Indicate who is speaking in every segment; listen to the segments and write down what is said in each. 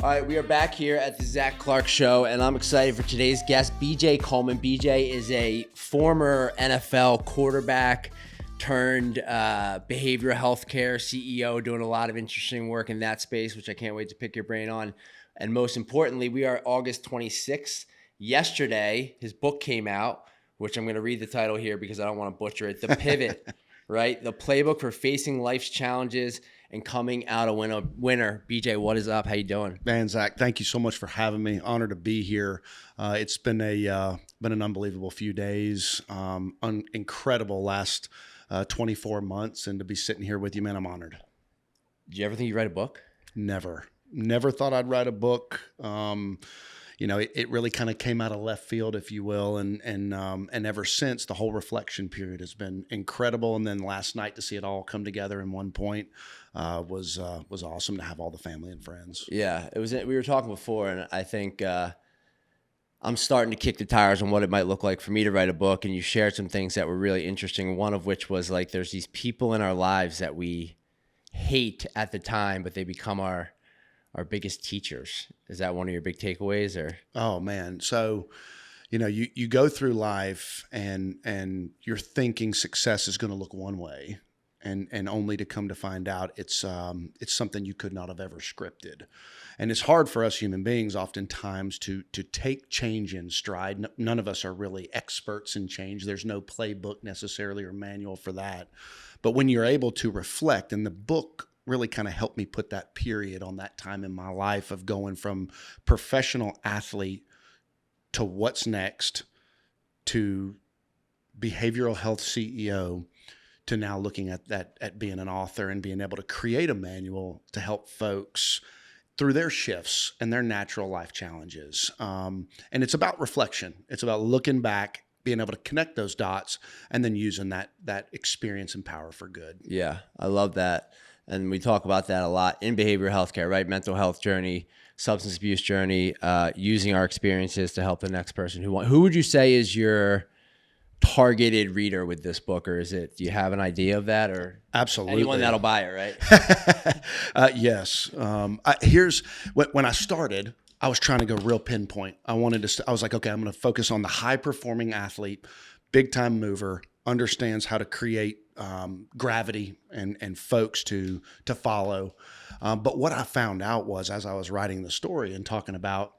Speaker 1: All right, we are back here at the Zach Clark Show, and I'm excited for today's guest, BJ Coleman. BJ is a former NFL quarterback turned behavioral healthcare CEO, doing a lot of interesting work in that space, which I can't wait to pick your brain on. And most importantly, we are August 26th. Yesterday, his book came out, which I'm going to read the title here because I don't want to butcher it. The Pivot, right? The playbook for facing life's challenges and coming out a winner. BJ, what is up? How you doing?
Speaker 2: Man, Zach, thank you so much for having me. Honored to be here. It's been an unbelievable few days, incredible last 24 months, and to be sitting here with you, man, I'm honored.
Speaker 1: Did you ever think you'd write a book?
Speaker 2: Never thought I'd write a book. It really kind of came out of left field, if you will, and ever since, the whole reflection period has been incredible. And then last night to see it all come together in one point was awesome to have all the family and friends.
Speaker 1: Yeah, it was. We were talking before, and I think I'm starting to kick the tires on what it might look like for me to write a book. And you shared some things that were really interesting. One of which was like, there's these people in our lives that we hate at the time, but they become our biggest teachers. Is that one of your big takeaways? Or
Speaker 2: oh man, so you go through life and you're thinking success is going to look one way, and only to come to find out it's something you could not have ever scripted. And it's hard for us human beings oftentimes to take change in stride. None of us are really experts in change. There's no playbook necessarily or manual for that. But when you're able to reflect, and the book really kind of helped me put that period on that time in my life of going from professional athlete to what's next to behavioral health CEO to now looking at being an author and being able to create a manual to help folks through their shifts and their natural life challenges. And it's about reflection. It's about looking back, being able to connect those dots, and then using that experience and power for good.
Speaker 1: Yeah, I love that. And we talk about that a lot in behavioral healthcare, right? Mental health journey, substance abuse journey, using our experiences to help the next person who would you say is your targeted reader with this book? Or do you have an idea of that? Or
Speaker 2: absolutely
Speaker 1: anyone that'll buy it, right?
Speaker 2: Yes. Here's when I started, I was trying to go real pinpoint. I was like, okay, I'm going to focus on the high performing athlete, big time mover, understands how to create gravity and folks to follow. But what I found out was, as I was writing the story and talking about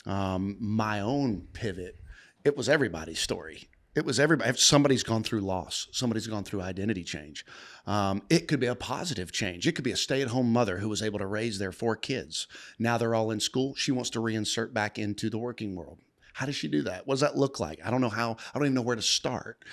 Speaker 2: my own pivot, it was everybody's story. It was everybody. Somebody's gone through loss. Somebody's gone through identity change. It could be a positive change. It could be a stay-at-home mother who was able to raise their 4 kids. Now they're all in school. She wants to reinsert back into the working world. How does she do that? What does that look like? I don't know how. I don't even know where to start.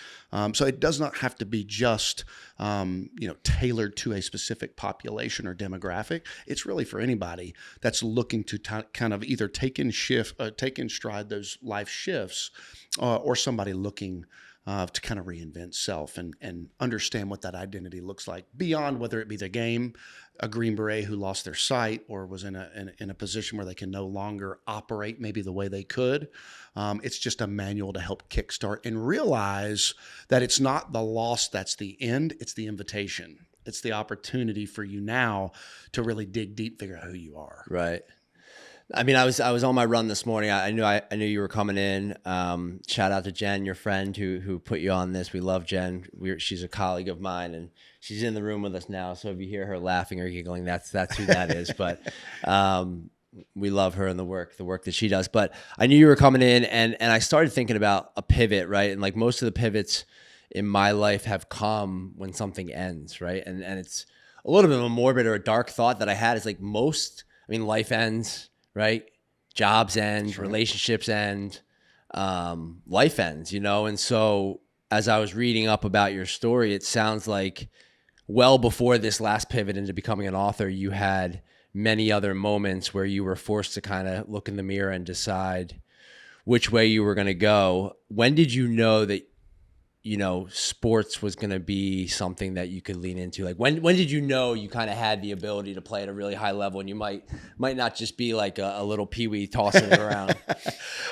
Speaker 2: So it does not have to be just tailored to a specific population or demographic. It's really for anybody that's looking to kind of either take in stride those life shifts, or somebody looking to kind of reinvent self and understand what that identity looks like beyond whether it be the game, a Green Beret who lost their sight or was in a position where they can no longer operate maybe the way they could. It's just a manual to help kickstart and realize that it's not the loss that's the end, it's the invitation. It's the opportunity for you now to really dig deep, figure out who you are.
Speaker 1: Right. I mean, I was on my run this morning. I knew you were coming in. Shout out to Jen, your friend who put you on this. We love Jen. She's a colleague of mine, and she's in the room with us now. So if you hear her laughing or giggling, that's who that is. But we love her and the work that she does. But I knew you were coming in, and I started thinking about a pivot, right? And like most of the pivots in my life have come when something ends, right? And it's a little bit of a morbid or a dark thought that I had. Is like life ends. Right? Jobs end, sure. Relationships end, life ends, And so as I was reading up about your story, it sounds like well before this last pivot into becoming an author, you had many other moments where you were forced to kind of look in the mirror and decide which way you were going to go. When did you know that sports was going to be something that you could lean into? Like when did you know you kind of had the ability to play at a really high level and you might not just be like a little peewee tossing it around?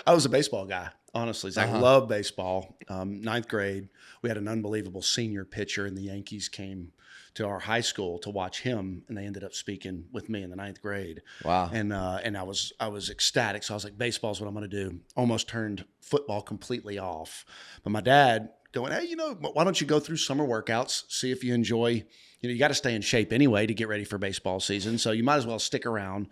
Speaker 2: I was a baseball guy, honestly. Zach, loved baseball. Ninth grade, we had an unbelievable senior pitcher, and the Yankees came to our high school to watch him, and they ended up speaking with me in the ninth grade.
Speaker 1: Wow.
Speaker 2: And I was ecstatic. So I was like, baseball's what I'm going to do. Almost turned football completely off. But my dad going, hey, why don't you go through summer workouts, see if you enjoy, you got to stay in shape anyway to get ready for baseball season. So you might as well stick around.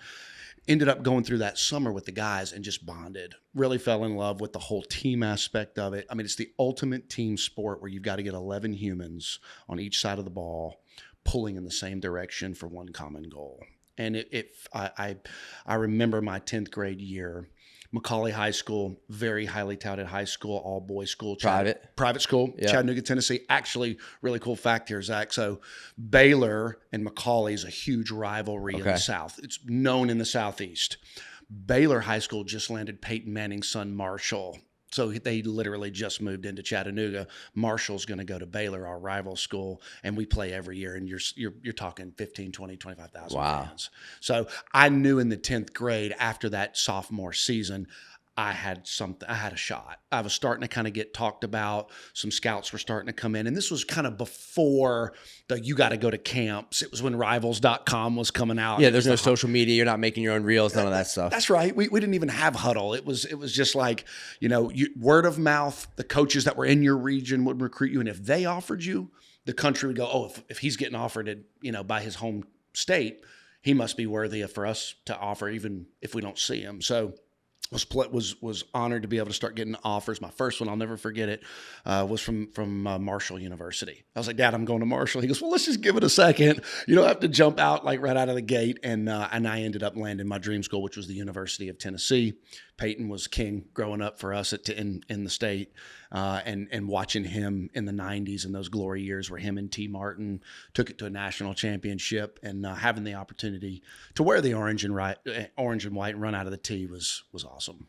Speaker 2: Ended up going through that summer with the guys and just bonded. Really fell in love with the whole team aspect of it. I mean, it's the ultimate team sport where you've got to get 11 humans on each side of the ball pulling in the same direction for one common goal. And I remember my 10th grade year, Macaulay High School, very highly touted high school, all boys school, private school, yep. Chattanooga, Tennessee. Actually, really cool fact here, Zach. So Baylor and Macaulay is a huge rivalry in the South. It's known in the Southeast. Baylor High School just landed Peyton Manning's son, Marshall. So they literally just moved into Chattanooga. Marshall's going to go to Baylor, our rival school, and we play every year. And you're talking 15, 20, 25,000 fans. So I knew in the 10th grade after that sophomore season, I had a shot. I was starting to kind of get talked about. Some scouts were starting to come in. And this was kind of before you got to go to camps. It was when rivals.com was coming out.
Speaker 1: Yeah, there's no social media. You're not making your own reels, none of that stuff.
Speaker 2: That's right. We didn't even have Huddle. It was just like, word of mouth. The coaches that were in your region would recruit you. And if they offered you, the country would go, oh, if he's getting offered it, by his home state, he must be worthy for us to offer, even if we don't see him. So was honored to be able to start getting offers. My first one, I'll never forget it, was from Marshall University. I was like, Dad, I'm going to Marshall. He goes, well, let's just give it a second. You don't have to jump out like right out of the gate. And I ended up landing my dream school, which was the University of Tennessee. Peyton was king growing up for us in the state, and watching him in the 90s and those glory years where him and T. Martin took it to a national championship, and having the opportunity to wear the orange and white and run out of the T was awesome.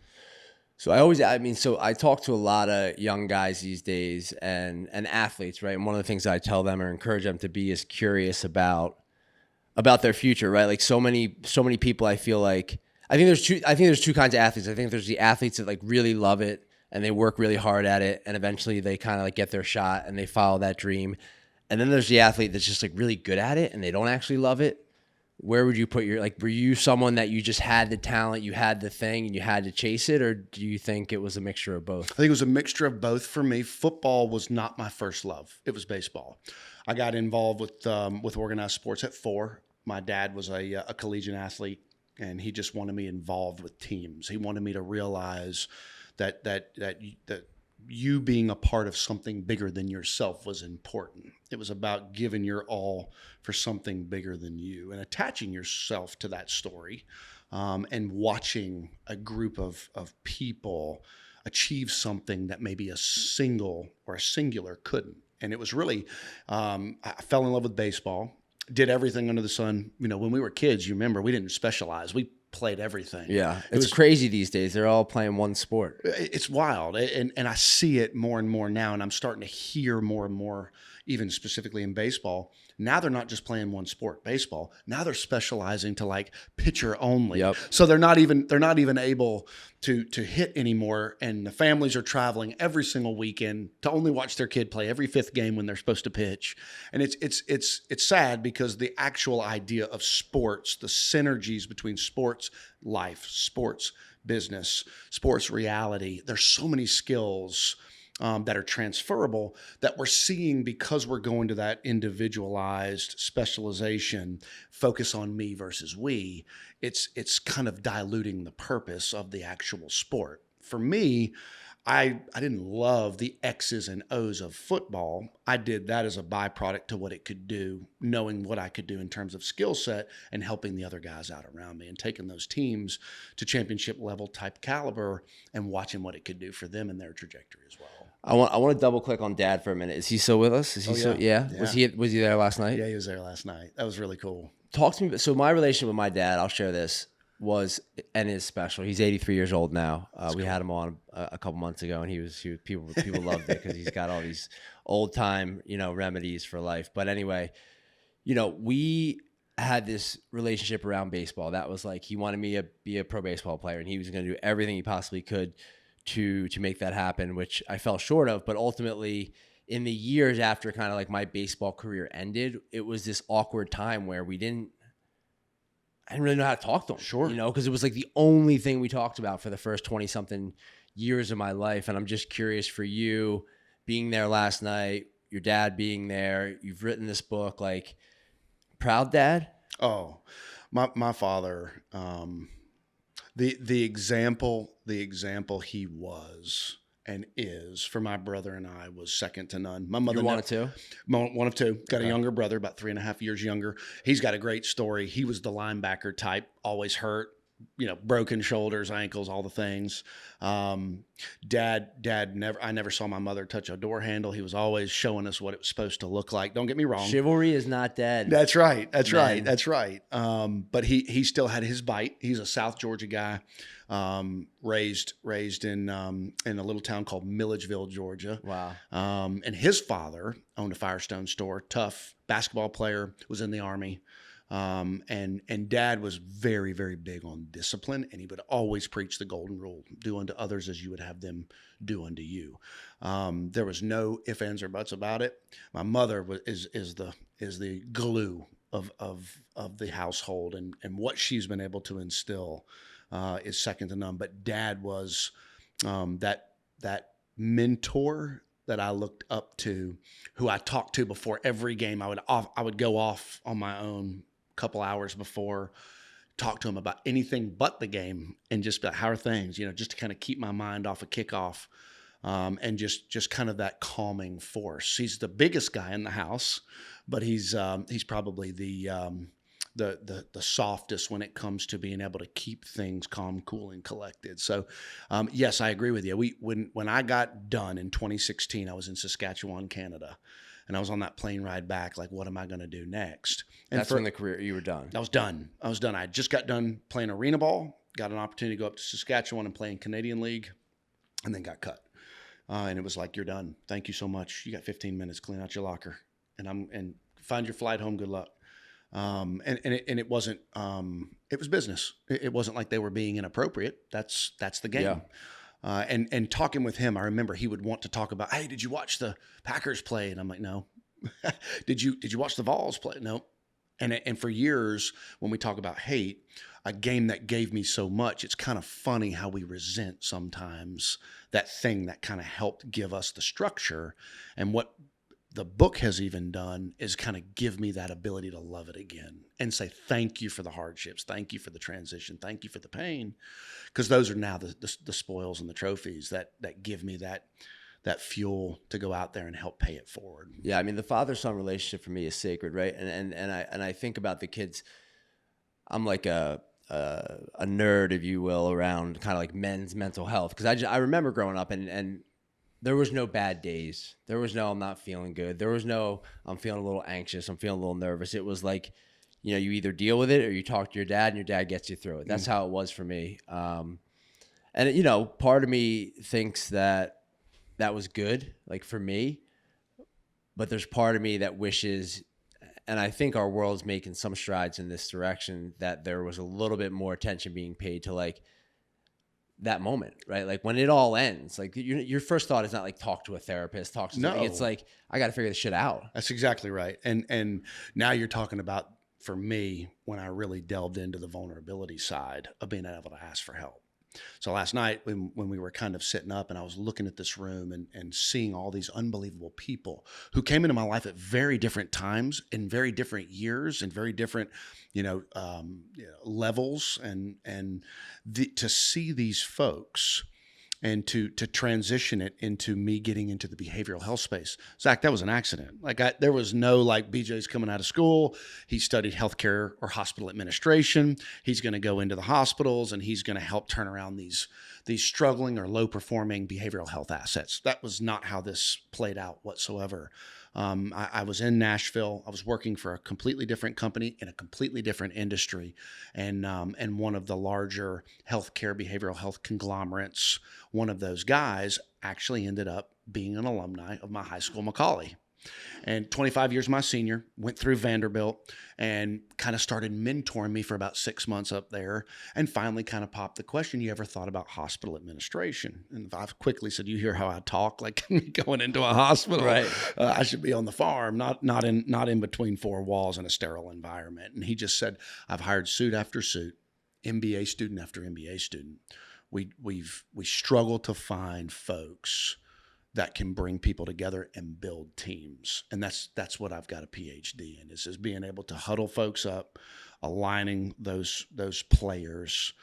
Speaker 1: So I talk to a lot of young guys these days and athletes, right? And one of the things I tell them or encourage them to be is curious about their future, right? Like so many people, I feel like, I think there's two kinds of athletes. I think there's the athletes that like really love it and they work really hard at it, and eventually they kind of like get their shot and they follow that dream. And then there's the athlete that's just like really good at it and they don't actually love it. Where would you put were you someone that you just had the talent, you had the thing, and you had to chase it, or do you think it was a mixture of both?
Speaker 2: I think it was a mixture of both for me. Football was not my first love. It was baseball. I got involved with organized sports at 4. My dad was a collegiate athlete, and he just wanted me involved with teams. He wanted me to realize that you being a part of something bigger than yourself was important. It was about giving your all for something bigger than you and attaching yourself to that story, and watching a group of people achieve something that maybe a single or a singular couldn't. And it was really, I fell in love with baseball, did everything under the sun. When we were kids, you remember, we didn't specialize. We played everything.
Speaker 1: Yeah. It was crazy these days. They're all playing one sport.
Speaker 2: It's wild. And I see it more and more now, and I'm starting to hear more and more, even specifically in baseball. Now they're not just playing one sport, baseball. Now they're specializing to like pitcher only.
Speaker 1: Yep.
Speaker 2: So they're not even able to hit anymore. And the families are traveling every single weekend to only watch their kid play every 5th game when they're supposed to pitch. And it's sad because the actual idea of sports, the synergies between sports life, sports business, sports reality, there's so many skills that are transferable that we're seeing, because we're going to that individualized specialization, focus on me versus we. It's kind of diluting the purpose of the actual sport. For me, I didn't love the X's and O's of football. I did that as a byproduct to what it could do, knowing what I could do in terms of skill set and helping the other guys out around me and taking those teams to championship level type caliber and watching what it could do for them and their trajectory as well.
Speaker 1: I want to double click on Dad for a minute. Is he still with us? Yeah. Was he there last night?
Speaker 2: Yeah, he was there last night. That was really cool.
Speaker 1: Talk to me. So my relationship with my dad, I'll share this. was and is special. He's 83 years old now. We had him on a couple months ago, and he was people loved it because he's got all these old time, remedies for life. But anyway, we had this relationship around baseball. That was like, he wanted me to be a pro baseball player, and he was going to do everything he possibly could to make that happen, which I fell short of. But ultimately, in the years after kind of like my baseball career ended, it was this awkward time where I didn't really know how to talk to him.
Speaker 2: Sure.
Speaker 1: Because it was like the only thing we talked about for the first 20 something years of my life. And I'm just curious, for you being there last night, your dad being there, you've written this book, like, proud dad?
Speaker 2: Oh, my father, the example he was and is for my brother and I was second to none. My mother,
Speaker 1: You're one of two?
Speaker 2: One of two. Got a younger brother, about 3.5 years younger. He's got a great story. He was the linebacker type, always hurt, broken shoulders, ankles, all the things. Dad I never saw my mother touch a door handle. He was always showing us what it was supposed to look like. Don't get me wrong.
Speaker 1: Chivalry is not dead.
Speaker 2: That's right. That's right. That's right. But he still had his bite. He's a South Georgia guy, raised in a little town called Milledgeville, Georgia.
Speaker 1: Wow.
Speaker 2: And his father owned a Firestone store, tough basketball player, was in the Army. And dad was very, very big on discipline, and he would always preach the golden rule: do unto others as you would have them do unto you. There was no ifs, ands, or buts about it. My mother is the glue of the household, and what she's been able to instill is second to none. But dad was that mentor that I looked up to, who I talked to before every game. I would go off on my own a couple hours before, talk to him about anything but the game, and just about how are things, just to kind of keep my mind off a kickoff, and just kind of that calming force. He's the biggest guy in the house, but he's probably the softest when it comes to being able to keep things calm, cool, and collected. So, yes, I agree with you. When I got done in 2016, I was in Saskatchewan, Canada, and I was on that plane ride back. Like, what am I going to do next? And
Speaker 1: That's when the career, you were done.
Speaker 2: I was done. I just got done playing arena ball, got an opportunity to go up to Saskatchewan and play in Canadian League, and then got cut. And it was like, you're done. Thank you so much. You got 15 minutes. Clean out your locker, and find your flight home. Good luck. And it wasn't, it was business. It wasn't like they were being inappropriate. That's the game.
Speaker 1: Yeah.
Speaker 2: And talking with him, I remember he would want to talk about, hey, did you watch the Packers play? And I'm like, no. Did you watch the Vols play? No. And for years, when we talk about hate, a game that gave me so much, it's kind of funny how we resent sometimes that thing that kind of helped give us the structure. And what the book has even done is kind of give me that ability to love it again and say, thank you for the hardships. Thank you for the transition. Thank you for the pain. Because those are now the spoils and the trophies that give me that fuel to go out there and help pay it forward.
Speaker 1: Yeah. I mean, the father-son relationship for me is sacred, right? And I think about the kids. I'm like a nerd, if you will, around kind of like men's mental health. Because I remember growing up and there was no bad days. There was no, I'm not feeling good. There was no, I'm feeling a little anxious. I'm feeling a little nervous. It was like, you either deal with it or you talk to your dad and your dad gets you through it. That's how it was for me. And part of me thinks that was good, like for me, but there's part of me that wishes, and I think our world's making some strides in this direction, that there was a little bit more attention being paid to like that moment, right? Like when it all ends, like your first thought is not like talk to a therapist, talk to somebody. It's like, I got to figure this shit out.
Speaker 2: That's exactly right. And now you're talking about, for me, when I really delved into the vulnerability side of being able to ask for help. So last night when we were kind of sitting up and I was looking at this room and seeing all these unbelievable people who came into my life at very different times, in very different years, and very different, levels, and to see these folks and to transition it into me getting into the behavioral health space. Zach, that was an accident. There was no BJ's coming out of school. He studied healthcare or hospital administration. He's going to go into the hospitals and he's going to help turn around these these struggling or low performing behavioral health assets. That was not how this played out whatsoever. I was in Nashville. I was working for a completely different company in a completely different industry, and one of the larger healthcare behavioral health conglomerates. One of those guys actually ended up being an alumni of my high school, Macaulay. And 25 years my senior, went through Vanderbilt and kind of started mentoring me for about 6 months up there, and finally kind of popped the question, you ever thought about hospital administration? And I quickly said, you hear how I talk, like going into a hospital,
Speaker 1: Right.
Speaker 2: I should be on the farm, not in between four walls in a sterile environment. And he just said, I've hired suit after suit, MBA student after MBA student. We struggle to find folks that can bring people together and build teams. And that's what I've got a PhD in, is being able to huddle folks up, aligning those players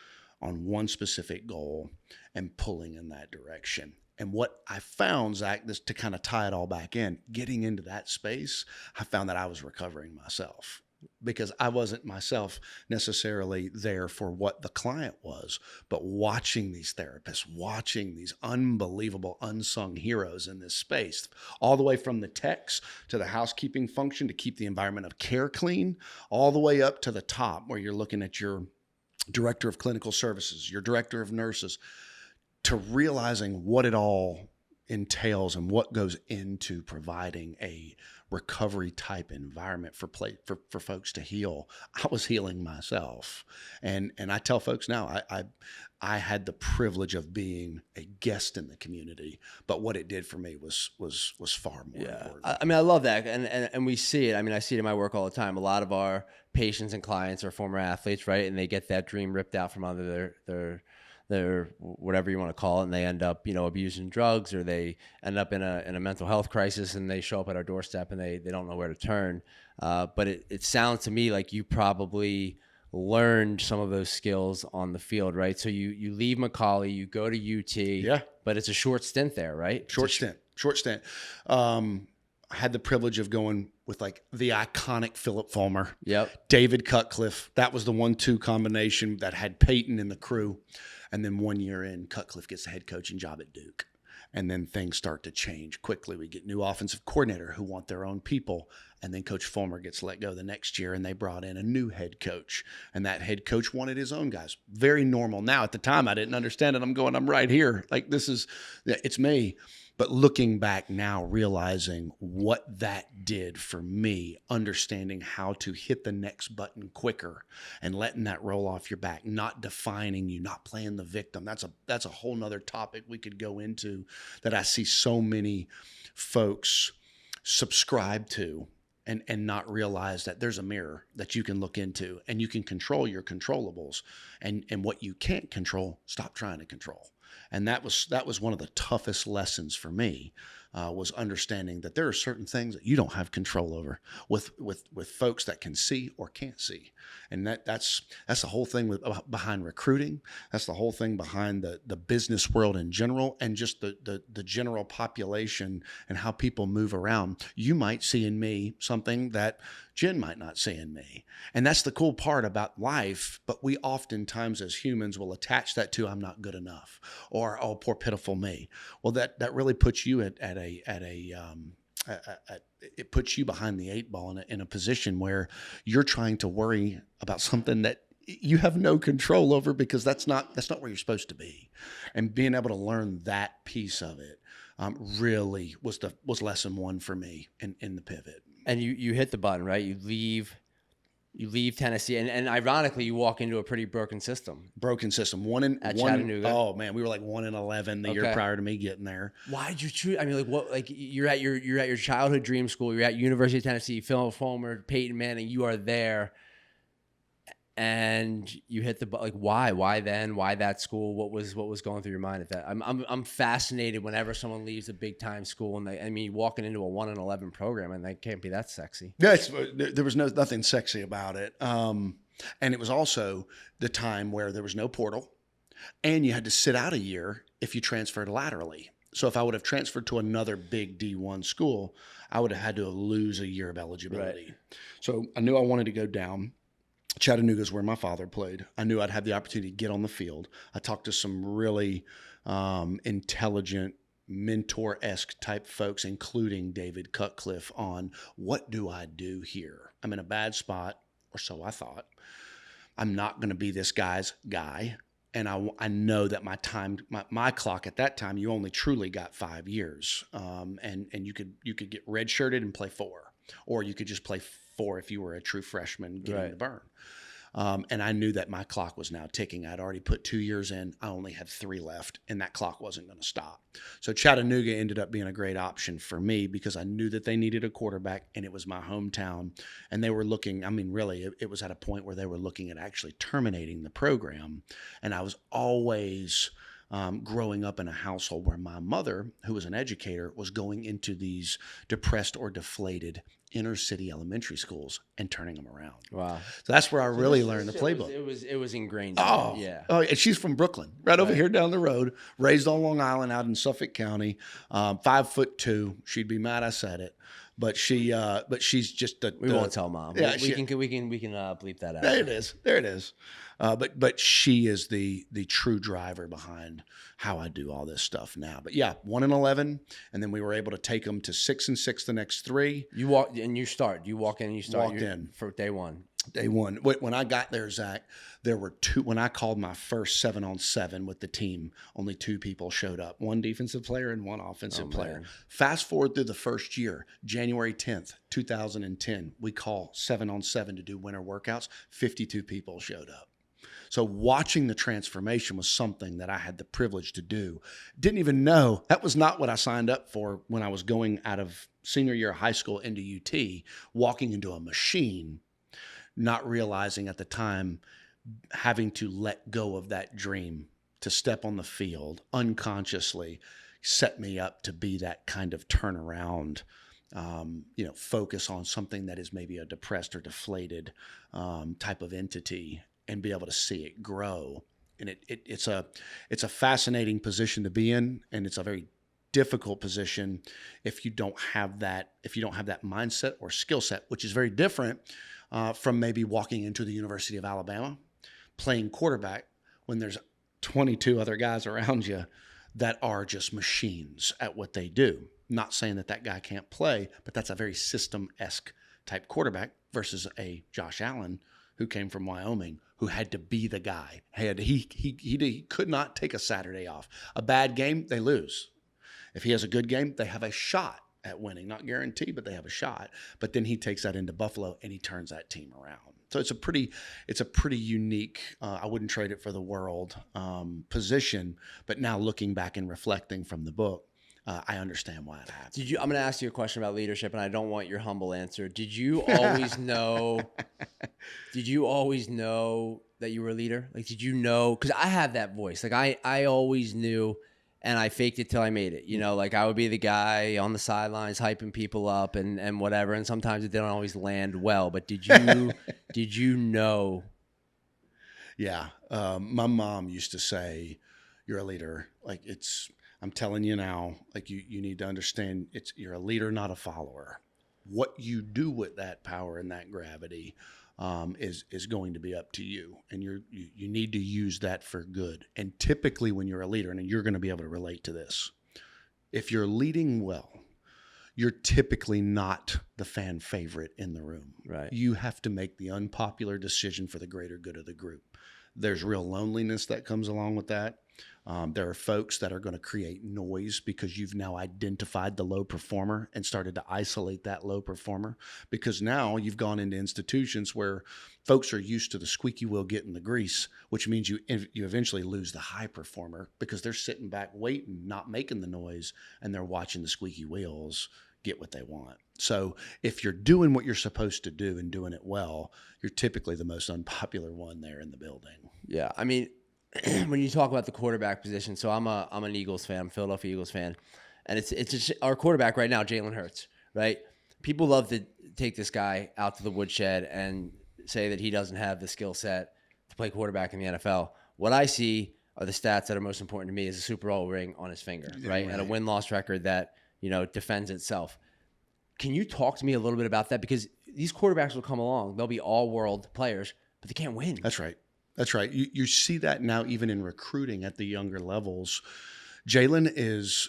Speaker 2: on one specific goal and pulling in that direction. And what I found, Zach, this to kind of tie it all back in, getting into that space, I found that I was recovering myself, because I wasn't myself necessarily there for what the client was, but watching these therapists, watching these unbelievable unsung heroes in this space, all the way from the techs to the housekeeping function to keep the environment of care clean, all the way up to the top where you're looking at your director of clinical services, your director of nurses, to realizing what it all entails and what goes into providing a recovery type environment for folks to heal. I was healing myself, and I tell folks now, I had the privilege of being a guest in the community, but what it did for me was far more important.
Speaker 1: I mean, I love that, and we see it. I mean, I see it in my work all the time. A lot of our patients and clients are former athletes, right? And they get that dream ripped out from under their whatever you want to call it, and they end up, abusing drugs, or they end up in a mental health crisis, and they show up at our doorstep and they don't know where to turn. But it sounds to me like you probably learned some of those skills on the field, right? So you leave Macaulay, you go to UT,
Speaker 2: Yeah,
Speaker 1: but it's a short stint there, right?
Speaker 2: Short stint. I had the privilege of going with like the iconic Philip Fulmer, David Cutcliffe. That was the 1-2 combination that had Peyton in the crew. And then 1 year in, Cutcliffe gets the head coaching job at Duke. And then things start to change quickly. We get new offensive coordinator who want their own people. And then Coach Fulmer gets let go the next year, and they brought in a new head coach. And that head coach wanted his own guys. Very normal. Now, at the time, I didn't understand it. I'm right here. Like, it's me. But looking back now, realizing what that did for me, understanding how to hit the next button quicker and letting that roll off your back, not defining you, not playing the victim. That's a whole nother topic we could go into that I see so many folks subscribe to and not realize that there's a mirror that you can look into, and you can control your controllables, and what you can't control, stop trying to control. And that was one of the toughest lessons for me, was understanding that there are certain things that you don't have control over with folks that can see or can't see. And that's the whole thing behind recruiting. That's the whole thing behind the business world in general, and just the general population and how people move around. You might see in me something that Jen might not see in me. And that's the cool part about life. But we oftentimes as humans will attach that to, I'm not good enough, or, oh, poor pitiful me. Well, that really puts you it puts you behind the eight ball in a position where you're trying to worry about something that you have no control over, because that's not where you're supposed to be. And being able to learn that piece of it really was lesson one for me in the pivot.
Speaker 1: And you hit the button, right? You leave Tennessee, and ironically, you walk into a pretty broken system.
Speaker 2: At
Speaker 1: Chattanooga.
Speaker 2: Oh man, we were like 1-11 the year prior to me getting there.
Speaker 1: Why did you choose? I mean, like what? Like you're at your childhood dream school. You're at University of Tennessee. Phil Fulmer, Peyton Manning. You are there, and you hit the like. Why? Why then? Why that school? What was going through your mind at that? I'm fascinated whenever someone leaves a big time school, and walking into a 1-11 program, and that can't be that sexy.
Speaker 2: Yes, there was nothing sexy about it. And it was also the time where there was no portal, and you had to sit out a year if you transferred laterally. So if I would have transferred to another big D1 school, I would have had to lose a year of eligibility. Right. So I knew I wanted to go down. Chattanooga is where my father played. I knew I'd have the opportunity to get on the field. I talked to some really intelligent, mentor-esque type folks, including David Cutcliffe, on what do I do here? I'm in a bad spot, or so I thought. I'm not going to be this guy's guy. And I know that my clock at that time, you only truly got 5 years. And you could get redshirted and play 4, or you could just play 4 if you were a true freshman getting the burn. And I knew that my clock was now ticking. I'd already put 2 years in. I only had 3 left, and that clock wasn't going to stop. So Chattanooga ended up being a great option for me because I knew that they needed a quarterback, and it was my hometown. And they were looking, I mean, really, it was at a point where they were looking at actually terminating the program. And I was always growing up in a household where my mother, who was an educator, was going into these depressed or deflated inner city elementary schools and turning them around.
Speaker 1: Wow.
Speaker 2: So that's where I really learned the playbook.
Speaker 1: It was ingrained.
Speaker 2: Oh,
Speaker 1: yeah.
Speaker 2: Oh, and she's from Brooklyn, right over here down the road, raised on Long Island out in Suffolk County, 5'2". She'd be mad I said it. But she's just
Speaker 1: we won't tell mom.
Speaker 2: Yeah,
Speaker 1: we can bleep that out.
Speaker 2: There it is. But she is the true driver behind how I do all this stuff now. But yeah, 1-11, and then we were able to take them to 6-6 the next 3.
Speaker 1: You walk and you start. You walk in and you start.
Speaker 2: Walked in
Speaker 1: for day one.
Speaker 2: Day one. When I got there, Zach, there were 2. When I called my first 7-on-7 with the team, only 2 people showed up. 1 defensive player and 1 offensive player. Fast forward through the first year, January 10th, 2010, we call 7-on-7 to do winter workouts. 52 people showed up. So watching the transformation was something that I had the privilege to do. Didn't even know. That was not what I signed up for when I was going out of senior year of high school into UT, walking into a machine, not realizing at the time, having to let go of that dream to step on the field unconsciously set me up to be that kind of turnaround, focus on something that is maybe a depressed or deflated type of entity and be able to see it grow. And it's a fascinating position to be in, and it's a very difficult position if you don't have that mindset or skill set, which is very different from maybe walking into the University of Alabama, playing quarterback when there's 22 other guys around you that are just machines at what they do. Not saying that guy can't play, but that's a very system-esque type quarterback versus a Josh Allen who came from Wyoming, who had to be the guy. He could not take a Saturday off. A bad game, they lose. If he has a good game, they have a shot at winning. Not guaranteed, but they have a shot. But then he takes that into Buffalo and he turns that team around. So it's a pretty unique, I wouldn't trade it for the world, position. But now looking back and reflecting from the book, I understand why it happened.
Speaker 1: I'm going to ask you a question about leadership, and I don't want your humble answer. Did you always know? Did you always know that you were a leader? Like, did you know? Because I have that voice. Like, I always knew, and I faked it till I made it. You know, like I would be the guy on the sidelines hyping people up and whatever. And sometimes it didn't always land well. But did you know? Yeah,
Speaker 2: my mom used to say, "You're a leader." Like I'm telling you now, like you need to understand you're a leader, not a follower. What you do with that power and that gravity is going to be up to you. And you need to use that for good. And typically when you're a leader, and you're going to be able to relate to this, if you're leading well, you're typically not the fan favorite in the room.
Speaker 1: Right.
Speaker 2: You have to make the unpopular decision for the greater good of the group. There's real loneliness that comes along with that. There are folks that are going to create noise because you've now identified the low performer and started to isolate that low performer, because now you've gone into institutions where folks are used to the squeaky wheel getting the grease, which means you eventually lose the high performer because they're sitting back waiting, not making the noise, and they're watching the squeaky wheels get what they want. So if you're doing what you're supposed to do and doing it well, you're typically the most unpopular one there in the building.
Speaker 1: Yeah, I mean, when you talk about the quarterback position, so I'm an Eagles fan, I'm a Philadelphia Eagles fan, and it's our quarterback right now, Jalen Hurts, right? People love to take this guy out to the woodshed and say that he doesn't have the skill set to play quarterback in the NFL. What I see are the stats that are most important to me is a Super Bowl ring on his finger, right? And a win-loss record that, defends itself. Can you talk to me a little bit about that? Because these quarterbacks will come along, they'll be all-world players, but they can't win.
Speaker 2: That's right. That's right. You see that now even in recruiting at the younger levels. Jalen is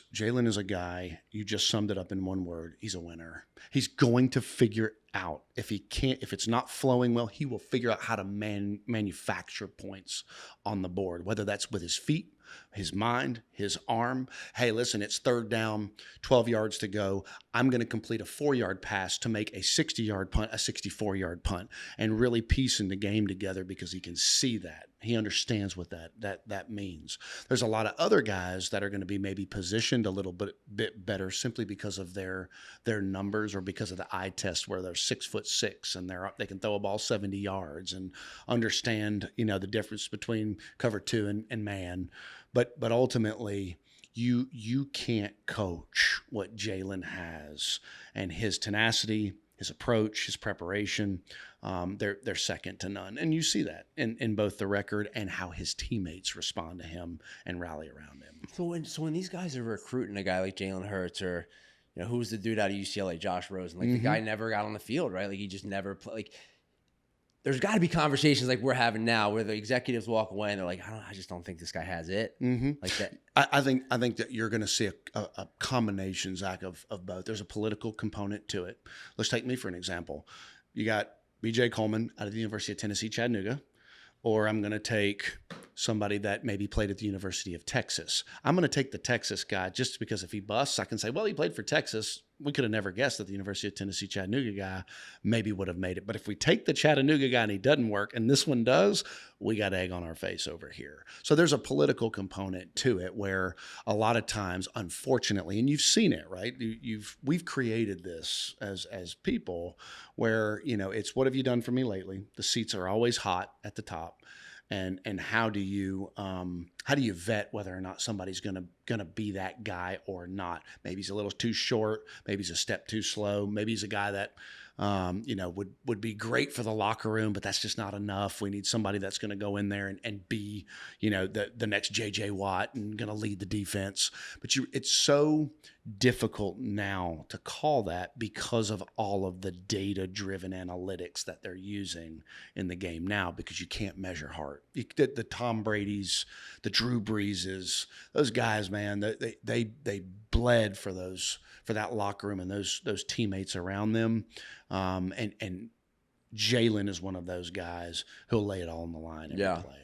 Speaker 2: a guy, you just summed it up in one word. He's a winner. He's going to figure out if it's not flowing well, he will figure out how to manufacture points on the board, whether that's with his feet, his mind, his arm. Hey, listen, it's third down, 12 yards to go. I'm going to complete a 4-yard pass to make a 60-yard punt, a 64-yard punt, and really piecing the game together because he can see that. He understands what that means. There's a lot of other guys that are going to be maybe positioned a little bit better simply because of their numbers or because of the eye test where they're 6'6" and they can throw a ball 70 yards and understand, the difference between cover 2 and man. But ultimately, you can't coach what Jalen has and his tenacity, his approach, his preparation. They're second to none. And you see that in both the record and how his teammates respond to him and rally around him.
Speaker 1: So when these guys are recruiting a guy like Jalen Hurts or, who's the dude out of UCLA, Josh Rosen, like the guy never got on the field, right? Like he just never played. Like there's got to be conversations like we're having now where the executives walk away and they're like, I just don't think this guy has it. Like that.
Speaker 2: I think that you're going to see a combination, Zach, of both. There's a political component to it. Let's take me for an example. You got BJ Coleman out of the University of Tennessee, Chattanooga, or I'm going to take somebody that maybe played at the University of Texas. I'm going to take the Texas guy just because if he busts, I can say, well, he played for Texas. We could have never guessed that the University of Tennessee Chattanooga guy maybe would have made it. But if we take the Chattanooga guy and he doesn't work and this one does, we got egg on our face over here. So there's a political component to it where a lot of times, unfortunately, and you've seen it, right? We've created this as people where, it's what have you done for me lately? The seats are always hot at the top. And how do you vet whether or not somebody's gonna be that guy or not? Maybe he's a little too short. Maybe he's a step too slow. Maybe he's a guy that would be great for the locker room, but that's just not enough. We need somebody that's going to go in there and be the next JJ Watt and going to lead the defense. But it's so difficult now to call that because of all of the data-driven analytics that they're using in the game now, because you can't measure heart. The Tom Brady's, the Drew Breeses, those guys, man, they bled for that locker room and those teammates around them. And Jalen is one of those guys who'll lay it all on the line every play.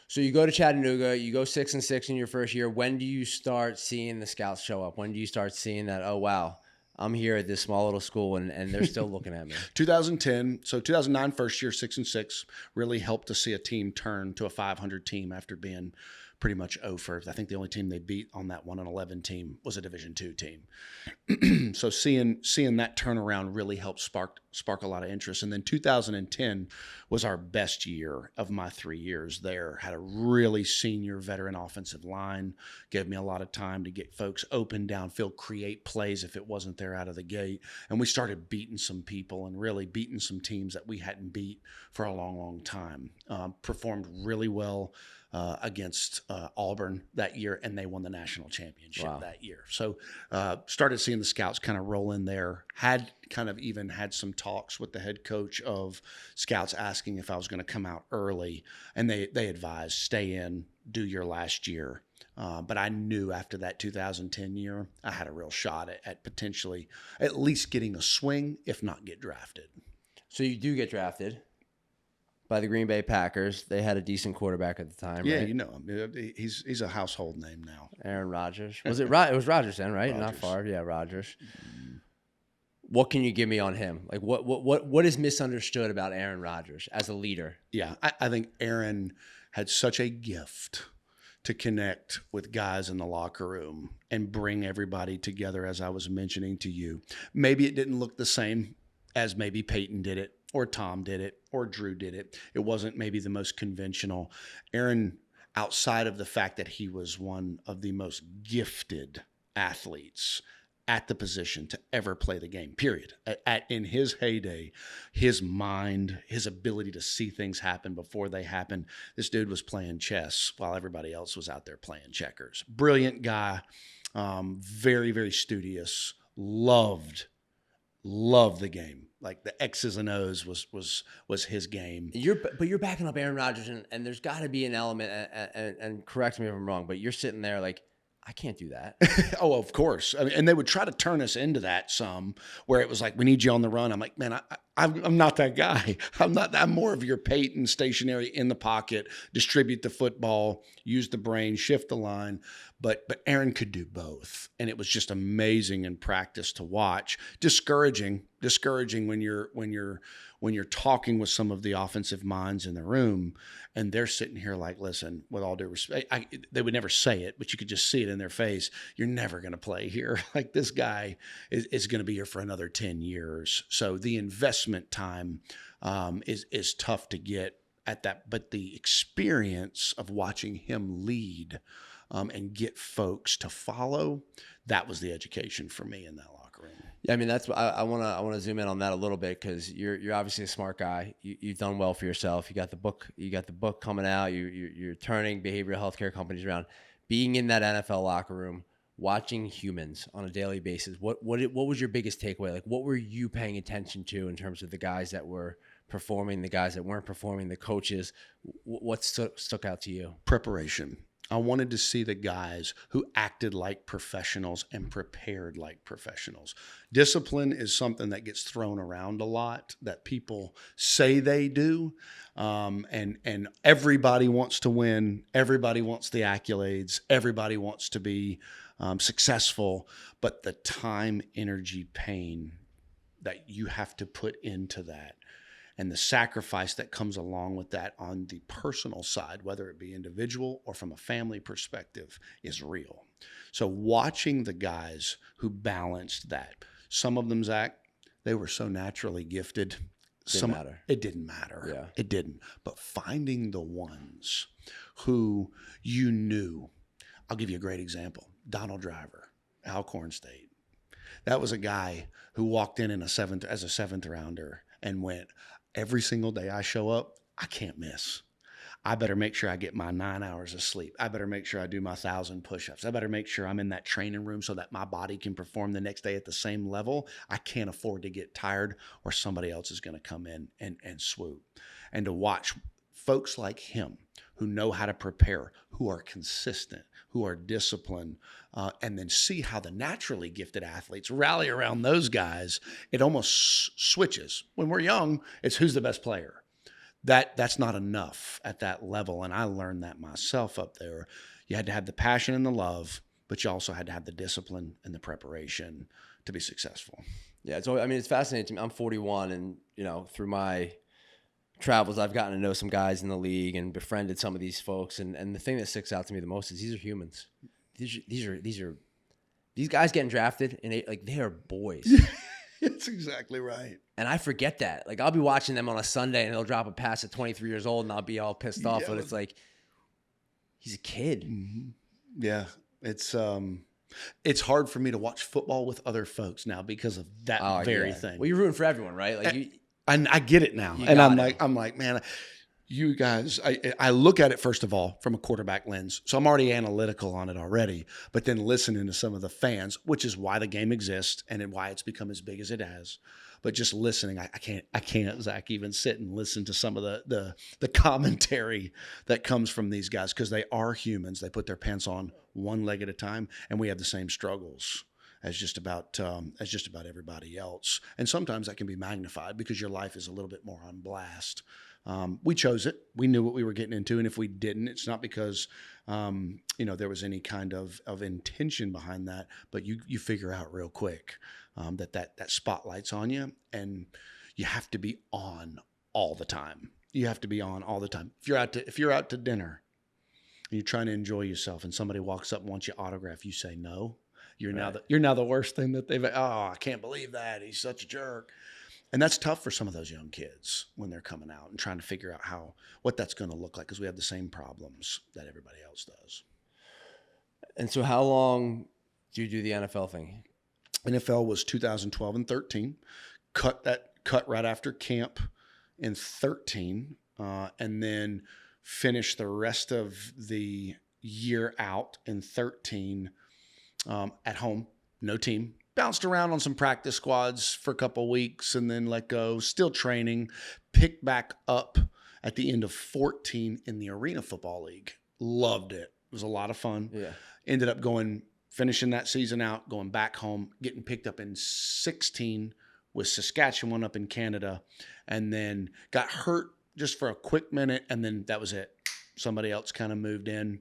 Speaker 1: So you go to Chattanooga, you go 6-6 in your first year. When do you start seeing the scouts show up? When do you start seeing that, oh, wow, I'm here at this small little school and they're still looking at me?
Speaker 2: 2010. So 2009, first year, 6-6, really helped to see a team turn to a 500 team after being pretty much 0-for. I think the only team they beat on that 1-11 team was a Division II team. So seeing that turnaround really helped spark a lot of interest. And then 2010 was our best year of my 3 years there. Had a really senior veteran offensive line, gave me a lot of time to get folks open downfield, create plays if it wasn't there out of the gate. And we started beating some people and really beating some teams that we hadn't beat for a long, long time. Performed really well against Auburn that year, and they won the national championship that year. So started seeing the scouts kind of roll in there. Had kind of even had some talks with the head coach of scouts asking if I was going to come out early, and they advised, stay in, do your last year. But I knew after that 2010 year, I had a real shot at potentially at least getting a swing, if not get drafted.
Speaker 1: So you do get drafted by the Green Bay Packers. They had a decent quarterback at the time,
Speaker 2: yeah,
Speaker 1: right?
Speaker 2: you know him. He's a household name now.
Speaker 1: Aaron Rodgers. Was it right? It was Rodgers then, right?
Speaker 2: Rodgers.
Speaker 1: Not Favre. Yeah, Rodgers. What can you give me on him? Like what is misunderstood about Aaron Rodgers as a leader?
Speaker 2: Yeah, I think Aaron had such a gift to connect with guys in the locker room and bring everybody together, as I was mentioning to you. Maybe it didn't look the same as maybe Peyton did it, or Tom did it, or Drew did it. It wasn't maybe the most conventional. Aaron, outside of the fact that he was one of the most gifted athletes at the position to ever play the game, period. In his heyday, his mind, his ability to see things happen before they happen, this dude was playing chess while everybody else was out there playing checkers. Brilliant guy, very, very studious, loved the game. Like the X's and O's was his game.
Speaker 1: But you're backing up Aaron Rodgers, and there's got to be an element. And correct me if I'm wrong, but you're sitting there like, I can't do that.
Speaker 2: Oh, of course. I mean, and they would try to turn us into that some, where it was like, we need you on the run. I'm like, man, I'm not that guy. I'm more of your Peyton, stationary in the pocket, distribute the football, use the brain, shift the line. But Aaron could do both. And it was just amazing in practice to watch. Discouraging when you're talking with some of the offensive minds in the room, and they're sitting here like, listen, with all due respect, they would never say it, but you could just see it in their face. You're never going to play here. Like, this guy is going to be here for another 10 years. So the investment time is tough to get at that. But the experience of watching him lead and get folks to follow, that was the education for me in that locker room.
Speaker 1: Yeah, I mean, that's I want to zoom in on that a little bit, because you're obviously a smart guy. You've done well for yourself. You got the book coming out. You're turning behavioral healthcare companies around. Being in that NFL locker room, watching humans on a daily basis, what was your biggest takeaway? Like, what were you paying attention to in terms of the guys that were performing, the guys that weren't performing, the coaches? What stuck out to you?
Speaker 2: Preparation. I wanted to see the guys who acted like professionals and prepared like professionals. Discipline is something that gets thrown around a lot, that people say they do. And everybody wants to win. Everybody wants the accolades. Everybody wants to be successful. But the time, energy, pain that you have to put into that, and the sacrifice that comes along with that on the personal side, whether it be individual or from a family perspective, is real. So watching the guys who balanced that, some of them, Zach, they were so naturally gifted.
Speaker 1: Didn't matter.
Speaker 2: It didn't matter.
Speaker 1: Yeah.
Speaker 2: It didn't. But finding the ones who you knew, I'll give you a great example. Donald Driver, Alcorn State. That was a guy who walked in as a seventh rounder and went, every single day I show up, I can't miss. I better make sure I get my 9 hours of sleep. I better make sure I do my 1,000 push-ups. I better make sure I'm in that training room so that my body can perform the next day at the same level. I can't afford to get tired, or somebody else is going to come in and swoop. And to watch folks like him who know how to prepare, who are consistent, who are disciplined, and then see how the naturally gifted athletes rally around those guys, it almost switches. When we're young, it's who's the best player. That's not enough at that level, and I learned that myself up there. You had to have the passion and the love, but you also had to have the discipline and the preparation to be successful.
Speaker 1: Yeah, so I mean, it's fascinating to me. I'm 41, and through my travels, I've gotten to know some guys in the league and befriended some of these folks. And the thing that sticks out to me the most is these are humans. These guys getting drafted, and they are boys.
Speaker 2: That's exactly right.
Speaker 1: And I forget that. Like, I'll be watching them on a Sunday, and they'll drop a pass at 23 years old, and I'll be all pissed off. But it's like, he's a kid.
Speaker 2: Mm-hmm. Yeah, it's hard for me to watch football with other folks now because of that very thing.
Speaker 1: Well, you're rooting for everyone, right? Like,
Speaker 2: and I get it now. And I'm like, man, you guys, I look at it, first of all, from a quarterback lens. So I'm already analytical on it already, but then listening to some of the fans, which is why the game exists and why it's become as big as it has. But just listening, I can't, Zach, even sit and listen to some of the commentary that comes from these guys, because they are humans. They put their pants on one leg at a time, and we have the same struggles as just about everybody else. And sometimes that can be magnified because your life is a little bit more on blast. We chose it. We knew what we were getting into. And if we didn't, it's not because, there was any kind of intention behind that, but you figure out real quick that spotlight's on you, and you have to be on all the time. You have to be on all the time. If you're out to dinner and you're trying to enjoy yourself and somebody walks up and wants your autograph, you say no. You're now the worst thing that they've. Oh, I can't believe that. He's such a jerk. And that's tough for some of those young kids when they're coming out and trying to figure out what that's going to look like, because we have the same problems that everybody else does.
Speaker 1: And so how long do you do the NFL thing?
Speaker 2: NFL was 2012 and 13. Cut right after camp in 13, and then finished the rest of the year out in 13 at home, no team. bounced around on some practice squads for a couple of weeks and then let go, still training, picked back up at the end of 14 in the Arena Football League. Loved it. It was a lot of fun.
Speaker 1: Yeah.
Speaker 2: Ended up finishing that season out, going back home, getting picked up in 16 with Saskatchewan up in Canada, and then got hurt just for a quick minute, and then that was it. Somebody else kind of moved in.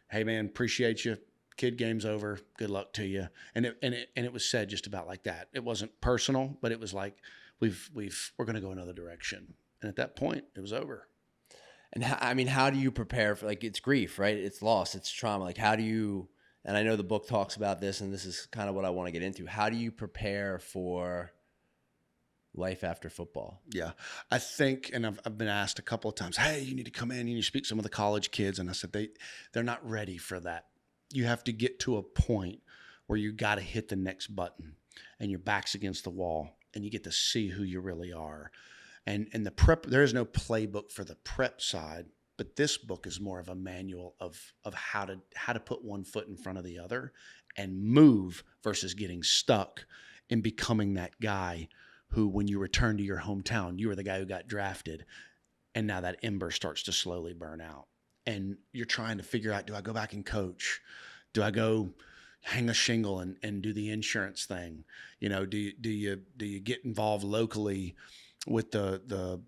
Speaker 2: Hey man, appreciate you. Kid, game's over. Good luck to you. And it was said just about like that. It wasn't personal, but it was like we're going to go another direction. And at that point, it was over.
Speaker 1: And how do you prepare for, like, it's grief, right? It's loss, it's trauma. Like, how do you, and I know the book talks about this, and this is kind of what I want to get into. How do you prepare for life after football?
Speaker 2: Yeah, I think, and I've been asked a couple of times, hey, you need to come in, you need to speak to some of the college kids. And I said, they're not ready for that. You have to get to a point where you got to hit the next button and your back's against the wall and you get to see who you really are. And the prep, there is no playbook for the prep side, but this book is more of a manual of how to put one foot in front of the other and move versus getting stuck in becoming that guy who, when you return to your hometown, you were the guy who got drafted, and now that ember starts to slowly burn out. And you're trying to figure out, do I go back and coach? Do I go hang a shingle and do the insurance thing? You know, do you get involved locally with the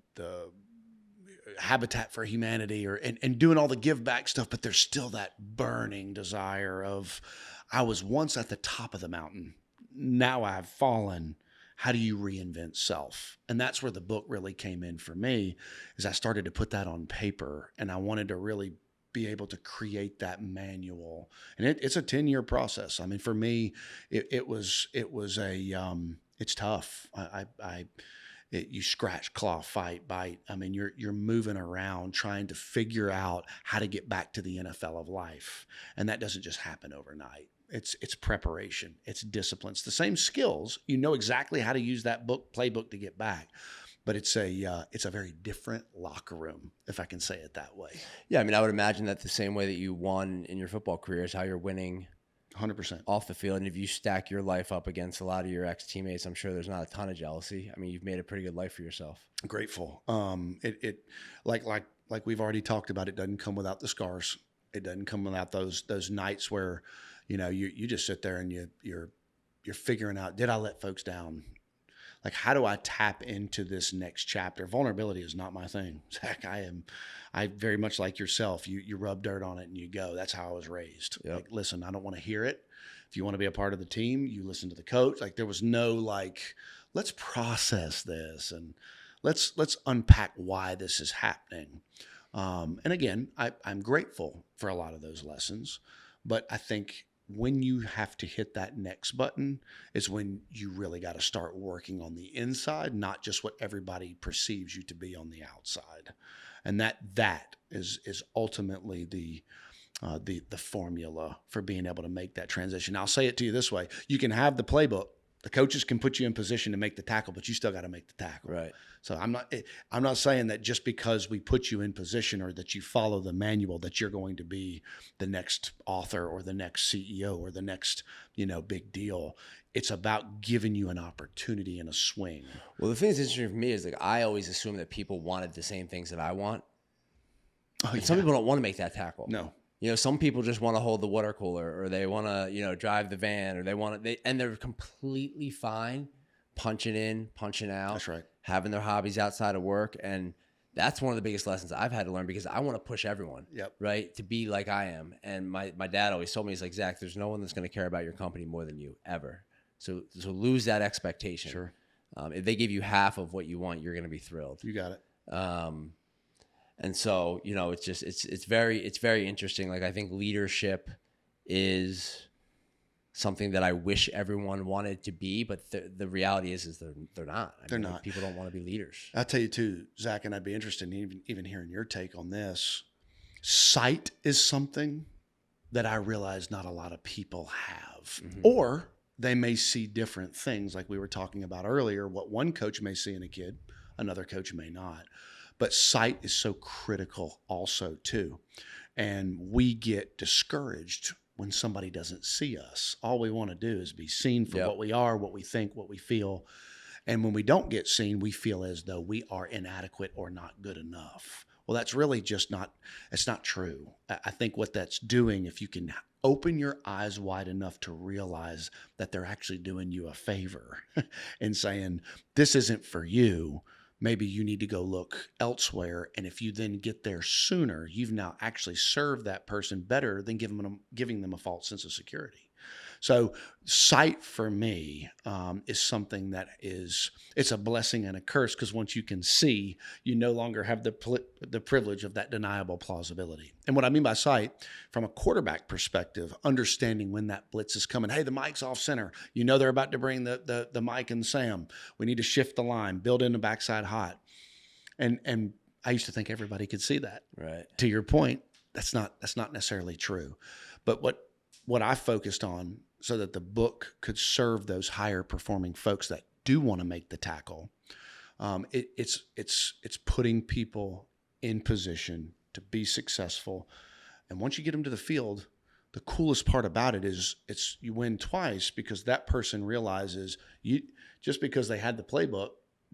Speaker 2: Habitat for Humanity and doing all the give back stuff? But there's still that burning desire of, I was once at the top of the mountain, now I've fallen. How do you reinvent self? And that's where the book really came in for me, is I started to put that on paper, and I wanted to really be able to create that manual. And it's a 10-year process. I mean, for me, it's tough. You scratch, claw, fight, bite. I mean, you're moving around trying to figure out how to get back to the NFL of life. And that doesn't just happen overnight. It's preparation. It's discipline. It's the same skills. You know exactly how to use that playbook to get back, but it's a very different locker room, if I can say it that way.
Speaker 1: Yeah, I mean, I would imagine that the same way that you won in your football career is how you're winning
Speaker 2: 100%
Speaker 1: off the field. And if you stack your life up against a lot of your ex-teammates, I'm sure there's not a ton of jealousy. I mean, you've made a pretty good life for yourself. Grateful.
Speaker 2: Like we've already talked about, it doesn't come without the scars. It doesn't come without those nights where, you know, you just sit there and you're figuring out, did I let folks down? Like, how do I tap into this next chapter? Vulnerability is not my thing, Zach. I very much like yourself. You rub dirt on it and you go. That's how I was raised.
Speaker 1: Yep.
Speaker 2: Like, listen, I don't want to hear it. If you want to be a part of the team, you listen to the coach. Like, there was no let's process this and let's unpack why this is happening. And again, I'm grateful for a lot of those lessons, but I think when you have to hit that next button is when you really got to start working on the inside, not just what everybody perceives you to be on the outside. And that is ultimately the formula for being able to make that transition. I'll say it to you this way. You can have the playbook. The coaches can put you in position to make the tackle, but you still got to make the tackle.
Speaker 1: Right.
Speaker 2: So I'm not saying that just because we put you in position or that you follow the manual that you're going to be the next author or the next CEO or the next, big deal. It's about giving you an opportunity and a swing.
Speaker 1: Well, the thing that's interesting for me is I always assume that people wanted the same things that I want.
Speaker 2: Oh, yeah.
Speaker 1: Some people don't want to make that tackle.
Speaker 2: No.
Speaker 1: Some people just want to hold the water cooler, or they want to, drive the van, or and they're completely fine punching in, punching out.
Speaker 2: That's right.
Speaker 1: Having their hobbies outside of work. And that's one of the biggest lessons I've had to learn, because I want to push everyone,
Speaker 2: Yep.
Speaker 1: right, to be like I am. And my dad always told me, he's like, Zach, there's no one that's going to care about your company more than you, ever. So lose that expectation.
Speaker 2: Sure.
Speaker 1: If they give you half of what you want, you're going to be thrilled.
Speaker 2: You got it.
Speaker 1: And so, it's very interesting. Like, I think leadership is something that I wish everyone wanted to be, but the reality is they're not.
Speaker 2: They're not.
Speaker 1: People don't want to be leaders.
Speaker 2: I'll tell you too, Zach, and I'd be interested in even hearing your take on this. Sight is something that I realize not a lot of people have,
Speaker 1: Mm-hmm.
Speaker 2: or they may see different things. Like we were talking about earlier, what one coach may see in a kid, another coach may not. But sight is so critical also too. And we get discouraged when somebody doesn't see us. All we want to do is be seen for
Speaker 1: Yep.
Speaker 2: what we are, what we think, what we feel. And when we don't get seen, we feel as though we are inadequate or not good enough. Well, that's really just it's not true. I think what that's doing, if you can open your eyes wide enough to realize that they're actually doing you a favor and saying, this isn't for you, maybe you need to go look elsewhere. And if you then get there sooner, you've now actually served that person better than giving them a false sense of security. So sight for me is something that it's a blessing and a curse, because once you can see, you no longer have the privilege of that deniable plausibility. And what I mean by sight, from a quarterback perspective, understanding when that blitz is coming. Hey, the mic's off center. You know they're about to bring the mic and Sam. We need to shift the line, build in the backside hot. And I used to think everybody could see that.
Speaker 1: Right.
Speaker 2: To your point, that's not necessarily true. But what I focused on, so that the book could serve those higher performing folks that do want to make the tackle, it's putting people in position to be successful. And once you get them to the field, the coolest part about it is you win twice, because that person realizes just because they had the playbook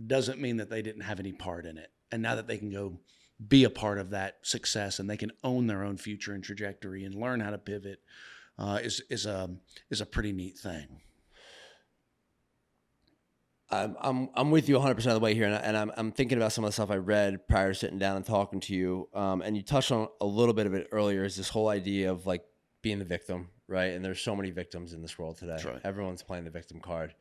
Speaker 2: doesn't mean that they didn't have any part in it. And now that they can go be a part of that success, and they can own their own future and trajectory and learn how to pivot, is a pretty neat thing.
Speaker 1: I'm with you 100% of the way here, and I'm thinking about some of the stuff I read prior to sitting down and talking to you. And you touched on a little bit of it earlier, is this whole idea of like being the victim, right? And there's so many victims in this world today.
Speaker 2: That's right.
Speaker 1: Everyone's playing the victim card.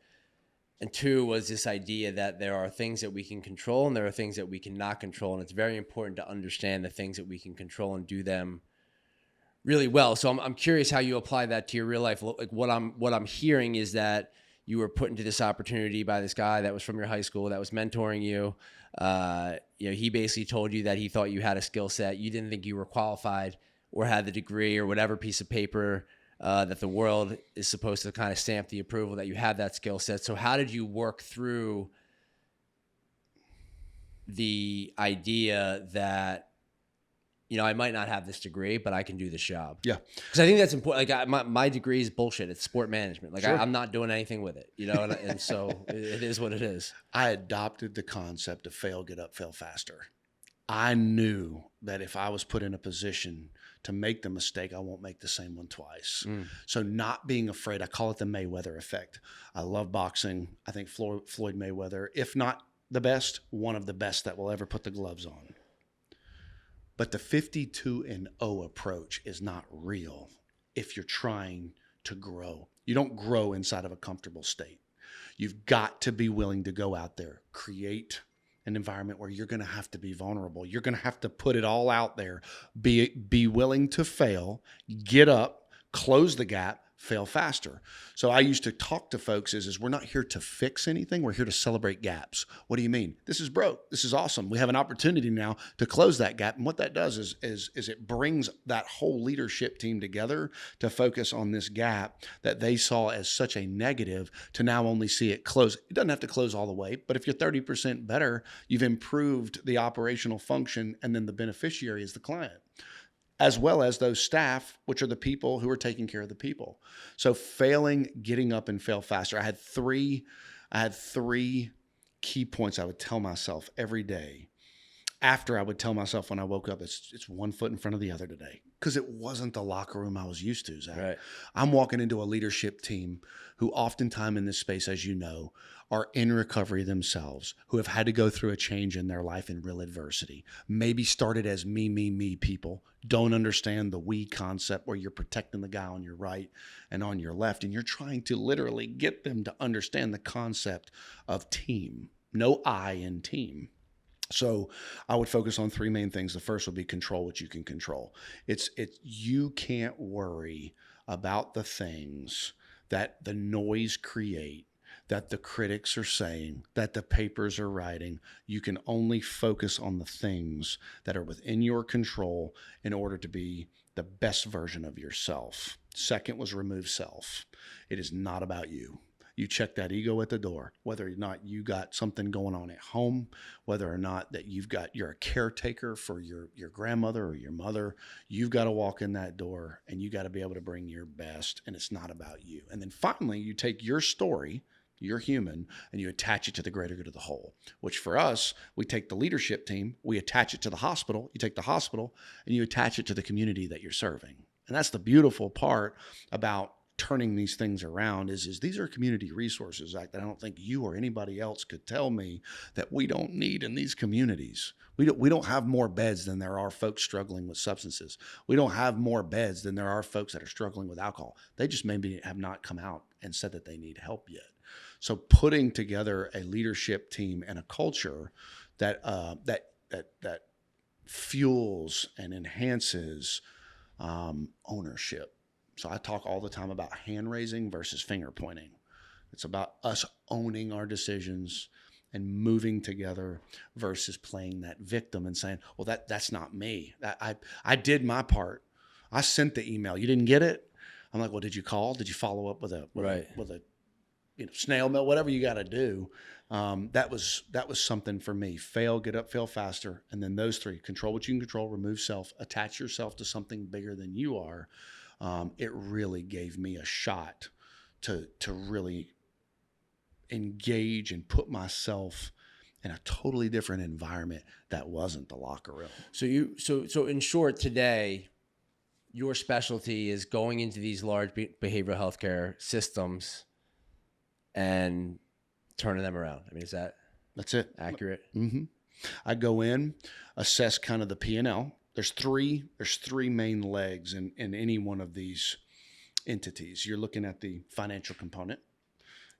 Speaker 1: And two was this idea that there are things that we can control and there are things that we cannot control, and it's very important to understand the things that we can control and do them really well. So I'm curious how you apply that to your real life. Like what I'm hearing is that you were put into this opportunity by this guy that was from your high school that was mentoring you. He basically told you that he thought you had a skill set. You didn't think you were qualified or had the degree or whatever piece of paper that the world is supposed to kind of stamp the approval that you have that skill set. So how did you work through the idea that, I might not have this degree, but I can do this job?
Speaker 2: Yeah.
Speaker 1: Because I think that's important. Like my degree is bullshit. It's sport management. Like
Speaker 2: Sure.
Speaker 1: I'm not doing anything with it, and so it is what it is.
Speaker 2: I adopted the concept of fail, get up, fail faster. I knew that if I was put in a position to make the mistake, I won't make the same one twice. So not being afraid, I call it the Mayweather effect. I love boxing. I think Floyd Mayweather, if not the best, one of the best that will ever put the gloves on. But the 52-0 approach is not real if you're trying to grow. You don't grow inside of a comfortable state. You've got to be willing to go out there, create an environment where you're going to have to be vulnerable. You're going to have to put it all out there, be willing to fail, get up, close the gap, fail faster. So I used to talk to folks is we're not here to fix anything. We're here to celebrate gaps. What do you mean? This is broke. This is awesome. We have an opportunity now to close that gap. And what that does is it brings that whole leadership team together to focus on this gap that they saw as such a negative to now only see it close. It doesn't have to close all the way, but if you're 30% better, you've improved the operational function, and then the beneficiary is the client, as well as those staff, which are the people who are taking care of the people. So failing, getting up, and fail faster. I had three key points I would tell myself every day. After I would tell myself when I woke up, it's one foot in front of the other today, because it wasn't the locker room I was used to, Zach.
Speaker 1: Right.
Speaker 2: I'm walking into a leadership team who oftentimes in this space, as you know, are in recovery themselves, who have had to go through a change in their life in real adversity, maybe started as me people, don't understand the we concept where you're protecting the guy on your right and on your left, and you're trying to literally get them to understand the concept of team, no I in team. So I would focus on three main things. The first would be control what you can control. You can't worry about the things that the noise create, that the critics are saying, that the papers are writing. You can only focus on the things that are within your control in order to be the best version of yourself. Second was remove self. It is not about you. You check that ego at the door, whether or not you got something going on at home, whether or not that you're a caretaker for your grandmother or your mother. You've got to walk in that door and you got to be able to bring your best, and it's not about you. And then finally, you take your story, you're human, and you attach it to the greater good of the whole, which for us, we take the leadership team, we attach it to the hospital, you take the hospital, and you attach it to the community that you're serving. And that's the beautiful part about turning these things around is these are community resources that I don't think you or anybody else could tell me that we don't need in these communities. We don't have more beds than there are folks struggling with substances. We don't have more beds than there are folks that are struggling with alcohol. They just maybe have not come out and said that they need help yet. So putting together a leadership team and a culture that fuels and enhances ownership. So I talk all the time about hand raising versus finger pointing. It's about us owning our decisions and moving together versus playing that victim and saying, well, that's not me. I did my part. I sent the email. You didn't get it? I'm like, well, did you call? Did you follow up with a snail mail, whatever you got to do? That was something for me. Fail, get up, fail faster. And then those three: control what you can control, remove self, attach yourself to something bigger than you are. It really gave me a shot to really engage and put myself in a totally different environment that wasn't the locker room.
Speaker 1: So in short, today, your specialty is going into these large behavioral healthcare systems and turning them around. I mean,
Speaker 2: that's it.
Speaker 1: Accurate?
Speaker 2: Mm-hmm. I go in, assess kind of the P&L. There's three main legs in any one of these entities. You're looking at the financial component,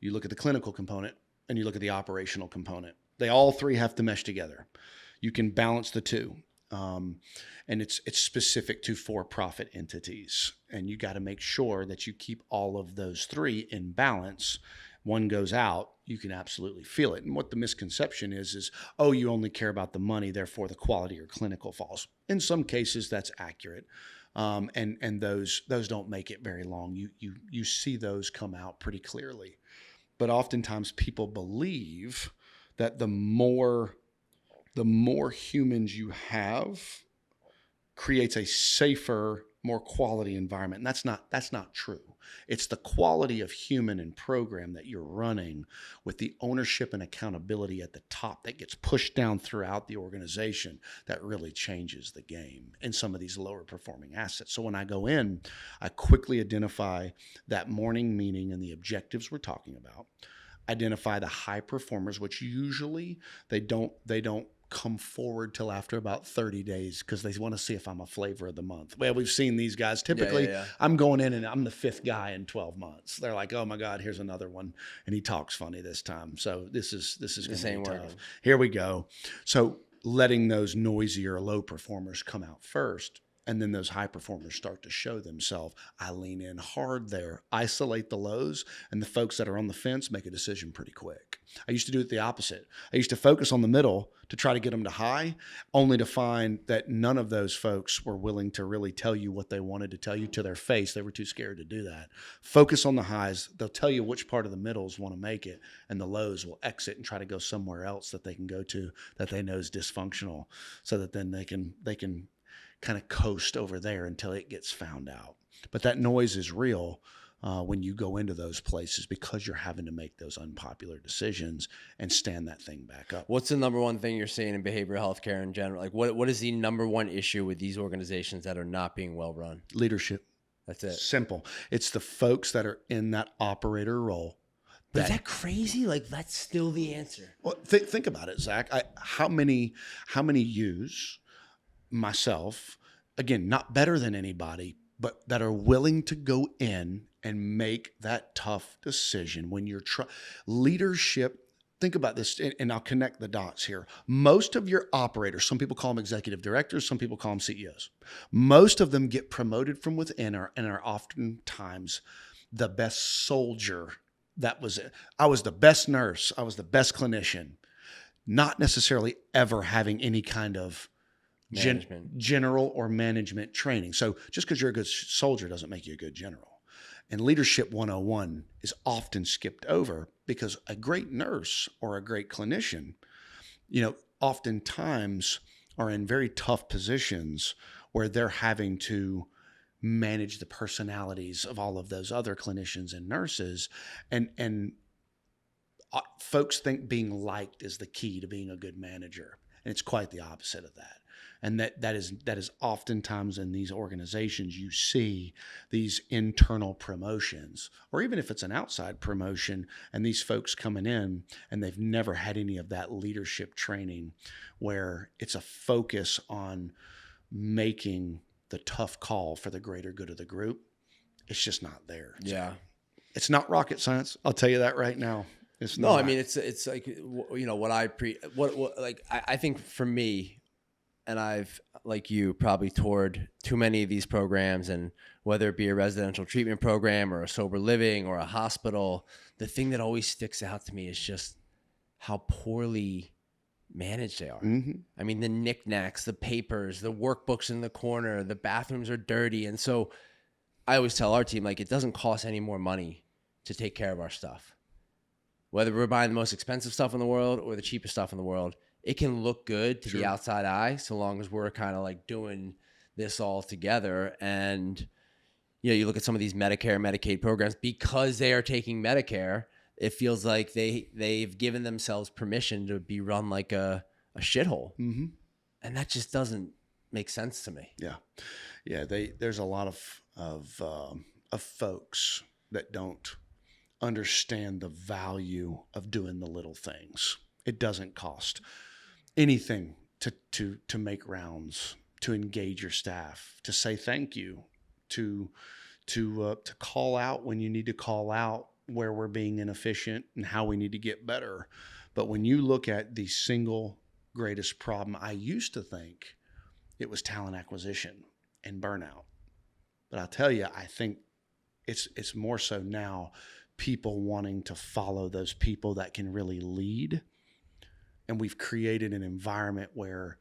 Speaker 2: you look at the clinical component, and you look at the operational component. They all three have to mesh together. You can balance the two. And it's specific to for-profit entities. And you got to make sure that you keep all of those three in balance. One goes out, you can absolutely feel it. And what the misconception is, oh, you only care about the money, therefore the quality or clinical falls. In some cases, that's accurate. And those don't make it very long. You see those come out pretty clearly. But oftentimes people believe that the more humans you have creates a safer, more quality environment. And that's not true. It's the quality of human and program that you're running with the ownership and accountability at the top that gets pushed down throughout the organization that really changes the game in some of these lower performing assets. So when I go in, I quickly identify that morning meeting and the objectives we're talking about, identify the high performers, which usually they don't come forward till after about 30 days because they want to see if I'm a flavor of the month. Well, we've seen these guys. Typically, I'm going in and I'm the fifth guy in 12 months. They're like, oh my God, here's another one. And he talks funny this time. So this is going to be tough. Here we go. So letting those noisier low performers come out first. And then those high performers start to show themselves. I lean in hard there, isolate the lows, and the folks that are on the fence make a decision pretty quick. I used to do it the opposite. I used to focus on the middle to try to get them to high, only to find that none of those folks were willing to really tell you what they wanted to tell you to their face. They were too scared to do that. Focus on the highs. They'll tell you which part of the middles want to make it, and the lows will exit and try to go somewhere else that they can go to that they know is dysfunctional, so that then they can kind of coast over there until it gets found out. But that noise is real when you go into those places because you're having to make those unpopular decisions and stand that thing back up.
Speaker 1: What's the number one thing you're seeing in behavioral healthcare in general? Like what is the number one issue with these organizations that are not being well run?
Speaker 2: Leadership.
Speaker 1: That's it.
Speaker 2: Simple. It's the folks that are in that operator role.
Speaker 1: Is that crazy? Like that's still the answer.
Speaker 2: Well, think about it, Zach. How many yous, myself, again, not better than anybody, but that are willing to go in and make that tough decision when you're leadership. Think about this, and I'll connect the dots here. Most of your operators, some people call them executive directors, some people call them CEOs. Most of them get promoted from within and are oftentimes the best soldier. I was the best nurse. I was the best clinician, not necessarily ever having any kind of general or management training. So just because you're a good soldier doesn't make you a good general. And leadership 101 is often skipped over because a great nurse or a great clinician, oftentimes are in very tough positions where they're having to manage the personalities of all of those other clinicians and nurses. And folks think being liked is the key to being a good manager. And it's quite the opposite of that. And that is oftentimes in these organizations, you see these internal promotions, or even if it's an outside promotion, and these folks coming in and they've never had any of that leadership training where it's a focus on making the tough call for the greater good of the group. It's just not there.
Speaker 1: Yeah.
Speaker 2: It's not rocket science. I'll tell you that right now. It's
Speaker 1: No,
Speaker 2: not.
Speaker 1: I mean, it's like, I think for me, and I've, like you, probably toured too many of these programs, and whether it be a residential treatment program or a sober living or a hospital, the thing that always sticks out to me is just how poorly managed they are.
Speaker 2: Mm-hmm.
Speaker 1: I mean, the knickknacks, the papers, the workbooks in the corner, the bathrooms are dirty. And so I always tell our team, like, it doesn't cost any more money to take care of our stuff. Whether we're buying the most expensive stuff in the world or the cheapest stuff in the world, it can look good to the outside eye, so long as we're kind of like doing this all together. And, you look at some of these Medicare, Medicaid programs, because they are taking Medicare, it feels like they've given themselves permission to be run like a shithole.
Speaker 2: Mm-hmm.
Speaker 1: And that just doesn't make sense to me.
Speaker 2: Yeah. Yeah. There's a lot of folks that don't understand the value of doing the little things. It doesn't cost anything to make rounds, to engage your staff, to say thank you, to call out when you need to call out where we're being inefficient and how we need to get better. But when you look at the single greatest problem, I used to think it was talent acquisition and burnout. But I'll tell you, I think it's more so now people wanting to follow those people that can really lead. And we've created an environment where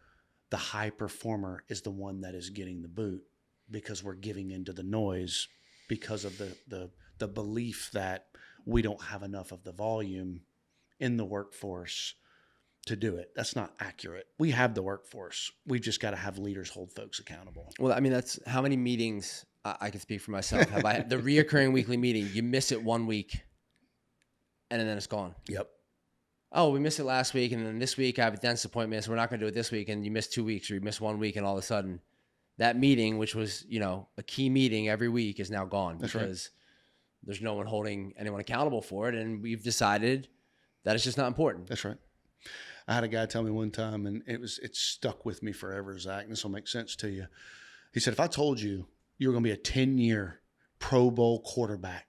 Speaker 2: the high performer is the one that is getting the boot because we're giving into the noise because of the belief that we don't have enough of the volume in the workforce to do it. That's not accurate. We have the workforce. We've just got to have leaders hold folks accountable.
Speaker 1: Well, I mean, that's how many meetings I can speak for myself. Have I the reoccurring weekly meeting? You miss it 1 week, and then it's gone.
Speaker 2: Yep.
Speaker 1: Oh, we missed it last week, and then this week I have a dentist appointment, so we're not going to do it this week. And you miss 2 weeks, or you miss 1 week, and all of a sudden, that meeting, which was a key meeting every week, is now gone.
Speaker 2: That's
Speaker 1: because there's no one holding anyone accountable for it, and we've decided that it's just not important.
Speaker 2: That's right. I had a guy tell me one time, and it stuck with me forever, Zach, and this will make sense to you. He said, if I told you you were going to be a 10-year Pro Bowl quarterback,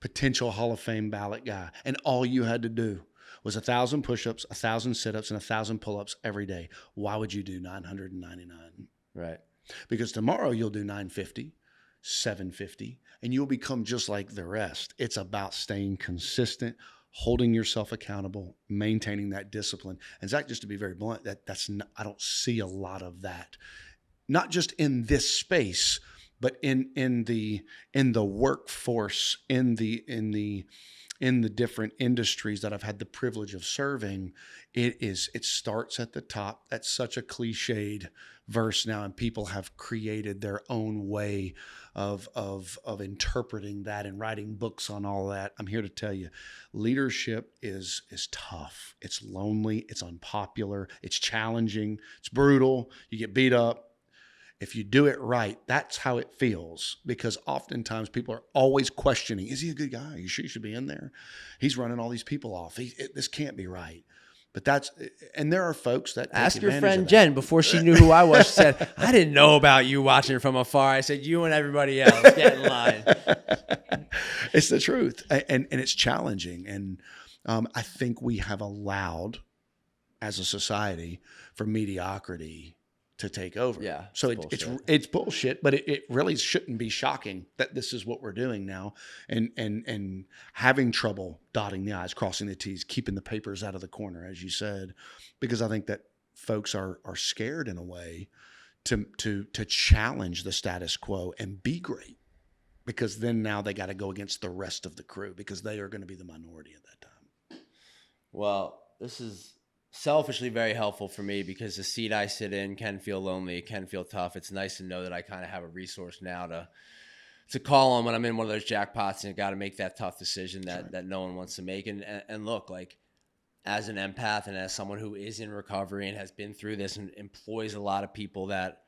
Speaker 2: potential Hall of Fame ballot guy, and all you had to do was 1,000 push-ups, 1,000 sit-ups, and 1,000 pull-ups every day, why would you do 999?
Speaker 1: Right.
Speaker 2: Because tomorrow you'll do 950, 750, and you'll become just like the rest. It's about staying consistent, holding yourself accountable, maintaining that discipline. And Zach, just to be very blunt, that's not, I don't see a lot of that, not just in this space, but in the workforce, in the different industries that I've had the privilege of serving. It starts at the top. That's such a cliched verse now, and people have created their own way of interpreting that and writing books on all that. I'm here to tell you, leadership is tough. It's lonely. It's unpopular. It's challenging. It's brutal. You get beat up. If you do it right, that's how it feels, because oftentimes people are always questioning, is he a good guy? Are you sure you should be in there? He's running all these people off. This can't be right. But and there are folks that
Speaker 1: ask your friend Jen before she knew who I was. She said, I didn't know about you watching from afar. I said, you and everybody else, get in line.
Speaker 2: It's the truth. And it's challenging. And I think we have allowed, as a society, for mediocrity to take over.
Speaker 1: Yeah.
Speaker 2: So it's bullshit, but it really shouldn't be shocking that this is what we're doing now, and having trouble dotting the I's, crossing the T's, keeping the papers out of the corner, as you said, because I think that folks are scared in a way to challenge the status quo and be great. because then now they got to go against the rest of the crew because they are going to be the minority at that time.
Speaker 1: Well, this is selfishly very helpful for me because the seat I sit in can feel lonely. It can feel tough. It's nice to know that I kind of have a resource now to call on when I'm in one of those jackpots and got to make that tough decision that no one wants to make. And look, like as an empath and as someone who is in recovery and has been through this and employs a lot of people that,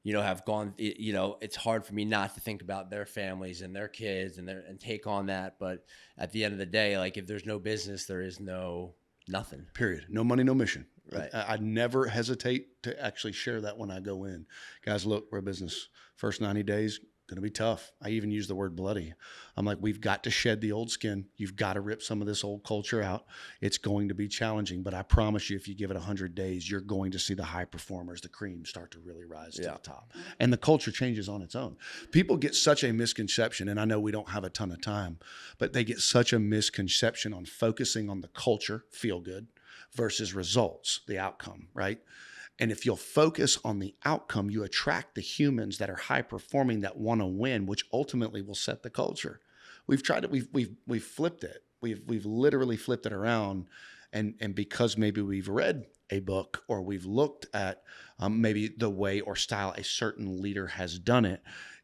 Speaker 1: have gone, it's hard for me not to think about their families and their kids and take on that. But at the end of the day, like if there's no business, there is nothing.
Speaker 2: Period. No money, no mission.
Speaker 1: Right.
Speaker 2: I never hesitate to actually share that when I go in. Guys, look, we're a business. First 90 days, going to be tough. I even use the word bloody. I'm like, we've got to shed the old skin. You've got to rip some of this old culture out. It's going to be challenging, but I promise you, if you give it 100 days, you're going to see the high performers, the cream, start to really rise to the top. And the culture changes on its own. People get such a misconception, and I know we don't have a ton of time, but they get such a misconception on focusing on the culture, feel good, versus results, the outcome, right? And if you'll focus on the outcome, you attract the humans that are high performing that want to win, which ultimately will set the culture. We've tried it. We've flipped it. We've literally flipped it around. And because maybe we've read a book or we've looked at maybe the way or style a certain leader has done it,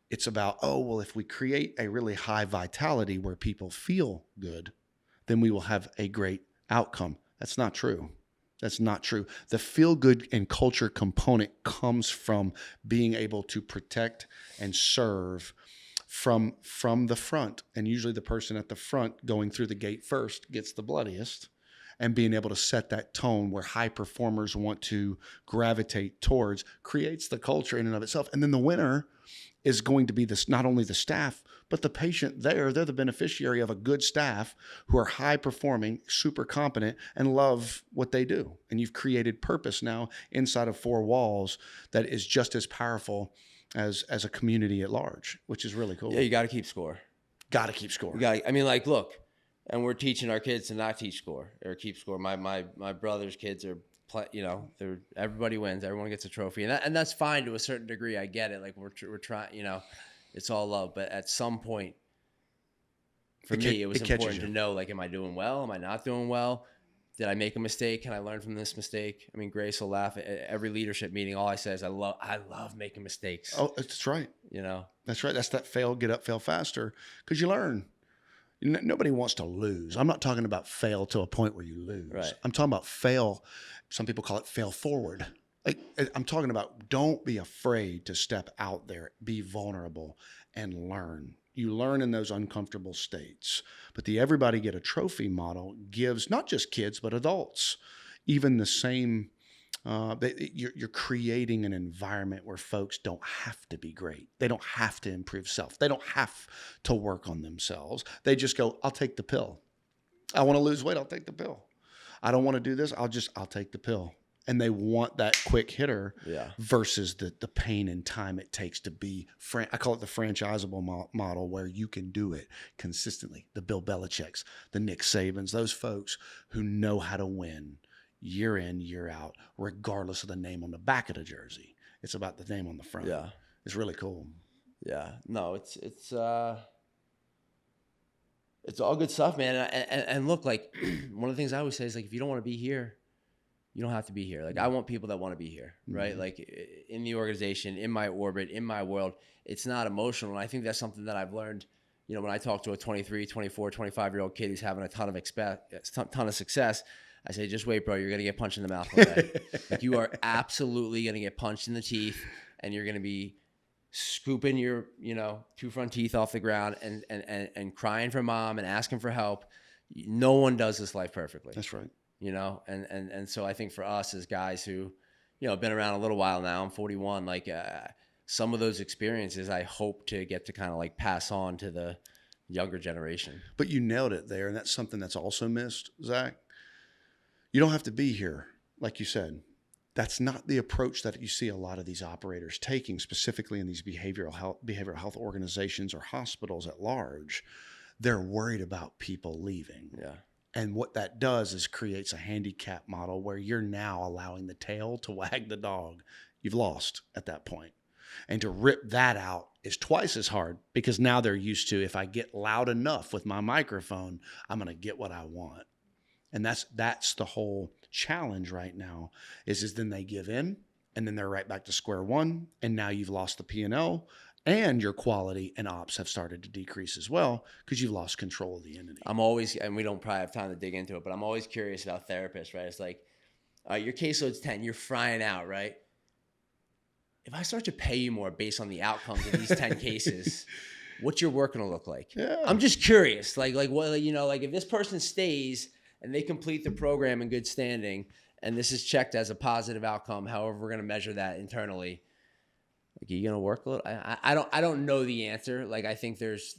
Speaker 2: it's about, if we create a really high vitality where people feel good, then we will have a great outcome. That's not true. That's not true. The feel good and culture component comes from being able to protect and serve from the front. And usually the person at the front going through the gate first gets the bloodiest, and being able to set that tone where high performers want to gravitate towards creates the culture in and of itself. And then the winner is going to be this, not only the staff, but the patient there. They're the beneficiary of a good staff who are high performing, super competent, and love what they do. And you've created purpose now inside of four walls that is just as powerful as a community at large, which is really cool.
Speaker 1: Yeah, you got to keep score.
Speaker 2: Got to keep score.
Speaker 1: Look, and we're teaching our kids to not teach score or keep score. My brother's kids are, everybody wins, everyone gets a trophy, and that's fine to a certain degree. I get it. Like we're trying, it's all love, but at some point, for me, it was important to know, like, am I doing well? Am I not doing well? Did I make a mistake? Can I learn from this mistake? I mean, Grace will laugh at every leadership meeting. All I say is, I love making mistakes.
Speaker 2: Oh, that's right. That's right. That's that fail, get up, fail faster, because you learn. Nobody wants to lose. I'm not talking about fail to a point where you lose.
Speaker 1: Right.
Speaker 2: I'm talking about fail. Some people call it fail forward. Like, I'm talking about, don't be afraid to step out there, be vulnerable, and learn. You learn in those uncomfortable states. But the everybody get a trophy model gives not just kids, but adults, even the same. You're creating an environment where folks don't have to be great. They don't have to improve self. They don't have to work on themselves. They just go, I'll take the pill. I want to lose weight. I'll take the pill. I don't want to do this. I'll take the pill. And they want that quick hitter versus the pain and time it takes to be, I call it the franchisable model, where you can do it consistently. The Bill Belichick's, the Nick Sabans, those folks who know how to win year in, year out, regardless of the name on the back of the jersey. It's about the name on the front.
Speaker 1: Yeah.
Speaker 2: It's really cool.
Speaker 1: Yeah. No, it's all good stuff, man. And look, like one of the things I always say is, like, if you don't want to be here, you don't have to be here. Like, I want people that want to be here, right? Mm-hmm. Like in the organization, in my orbit, in my world, it's not emotional. And I think that's something that I've learned, when I talk to a 23, 24, 25-year-old kid who's having a ton of success, I say, just wait, bro. You're going to get punched in the mouth one day. Like, you are absolutely going to get punched in the teeth, and you're going to be scooping your, two front teeth off the ground and crying for mom and asking for help. No one does this life perfectly.
Speaker 2: That's right.
Speaker 1: And so I think for us as guys who, been around a little while now, I'm 41, like some of those experiences I hope to get to kind of like pass on to the younger generation.
Speaker 2: But you nailed it there. And that's something that's also missed, Zach. You don't have to be here, like you said. That's not the approach that you see a lot of these operators taking, specifically in these behavioral health organizations or hospitals at large. They're worried about people leaving.
Speaker 1: Yeah.
Speaker 2: And what that does is creates a handicap model where you're now allowing the tail to wag the dog. You've lost at that point. And to rip that out is twice as hard because now they're used to, if I get loud enough with my microphone, I'm going to get what I want. And that's the whole challenge right now is then they give in and then they're right back to square one. And now you've lost the P&L and your quality and ops have started to decrease as well because you've lost control of the entity.
Speaker 1: I'm always, and we don't probably have time to dig into it, but I'm always curious about therapists, right? It's like, your caseload's 10, you're frying out, right? If I start to pay you more based on the outcomes of these 10 cases, what's your work going to look like?
Speaker 2: Yeah.
Speaker 1: I'm just curious. Like what, you know, like if this person stays and they complete the program in good standing, and this is checked as a positive outcome, however we're going to measure that internally, like, are you going to work a little? I don't know the answer. Like, I think there's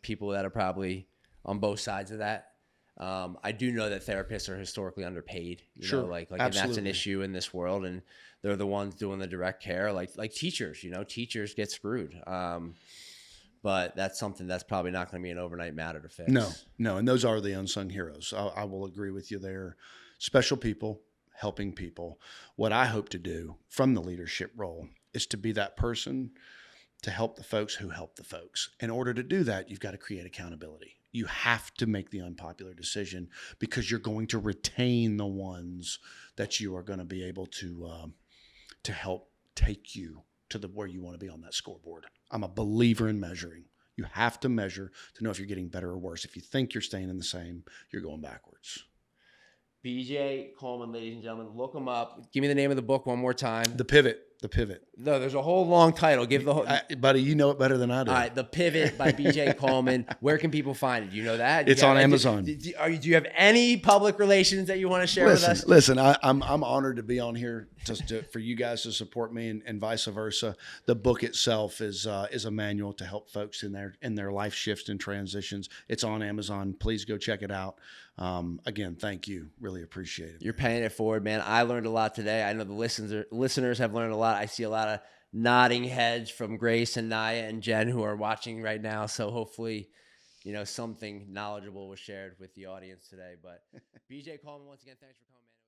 Speaker 1: people that are probably on both sides of that. I do know that therapists are historically underpaid, you know, like and that's an issue in this world, and they're the ones doing the direct care, like teachers, you know, teachers get screwed. But that's something that's probably not going to be an overnight matter to fix.
Speaker 2: No. And those are the unsung heroes. I will agree with you there. Special people, helping people. What I hope to do from the leadership role is to be that person to help the folks who help the folks. In order to do that, you've got to create accountability. You have to make the unpopular decision because you're going to retain the ones that you are going to be able to help take you to where you want to be on that scoreboard. I'm a believer in measuring. You have to measure to know if you're getting better or worse. If you think you're staying in the same, you're going backwards.
Speaker 1: BJ Coleman, ladies and gentlemen, look him up. Give me the name of the book one more time.
Speaker 2: The Pivot.
Speaker 1: No, there's a whole long title. Give the whole.
Speaker 2: Buddy, you know it better than I do.
Speaker 1: All right, The Pivot by BJ Coleman. Where can people find it? Do you know that?
Speaker 2: It's on Amazon.
Speaker 1: Do you have any public relations that you want to share with us?
Speaker 2: Listen, I'm honored to be on here for you guys to support me and vice versa. The book itself is a manual to help folks in their life shifts and transitions. It's on Amazon. Please go check it out. Again, thank you. Really appreciate it.
Speaker 1: You're paying it forward, man. I learned a lot today. I know the listeners have learned a lot. I see a lot of nodding heads from Grace and Naya and Jen who are watching right now. So hopefully, you know, something knowledgeable was shared with the audience today. But BJ Coleman, once again, thanks for coming, man.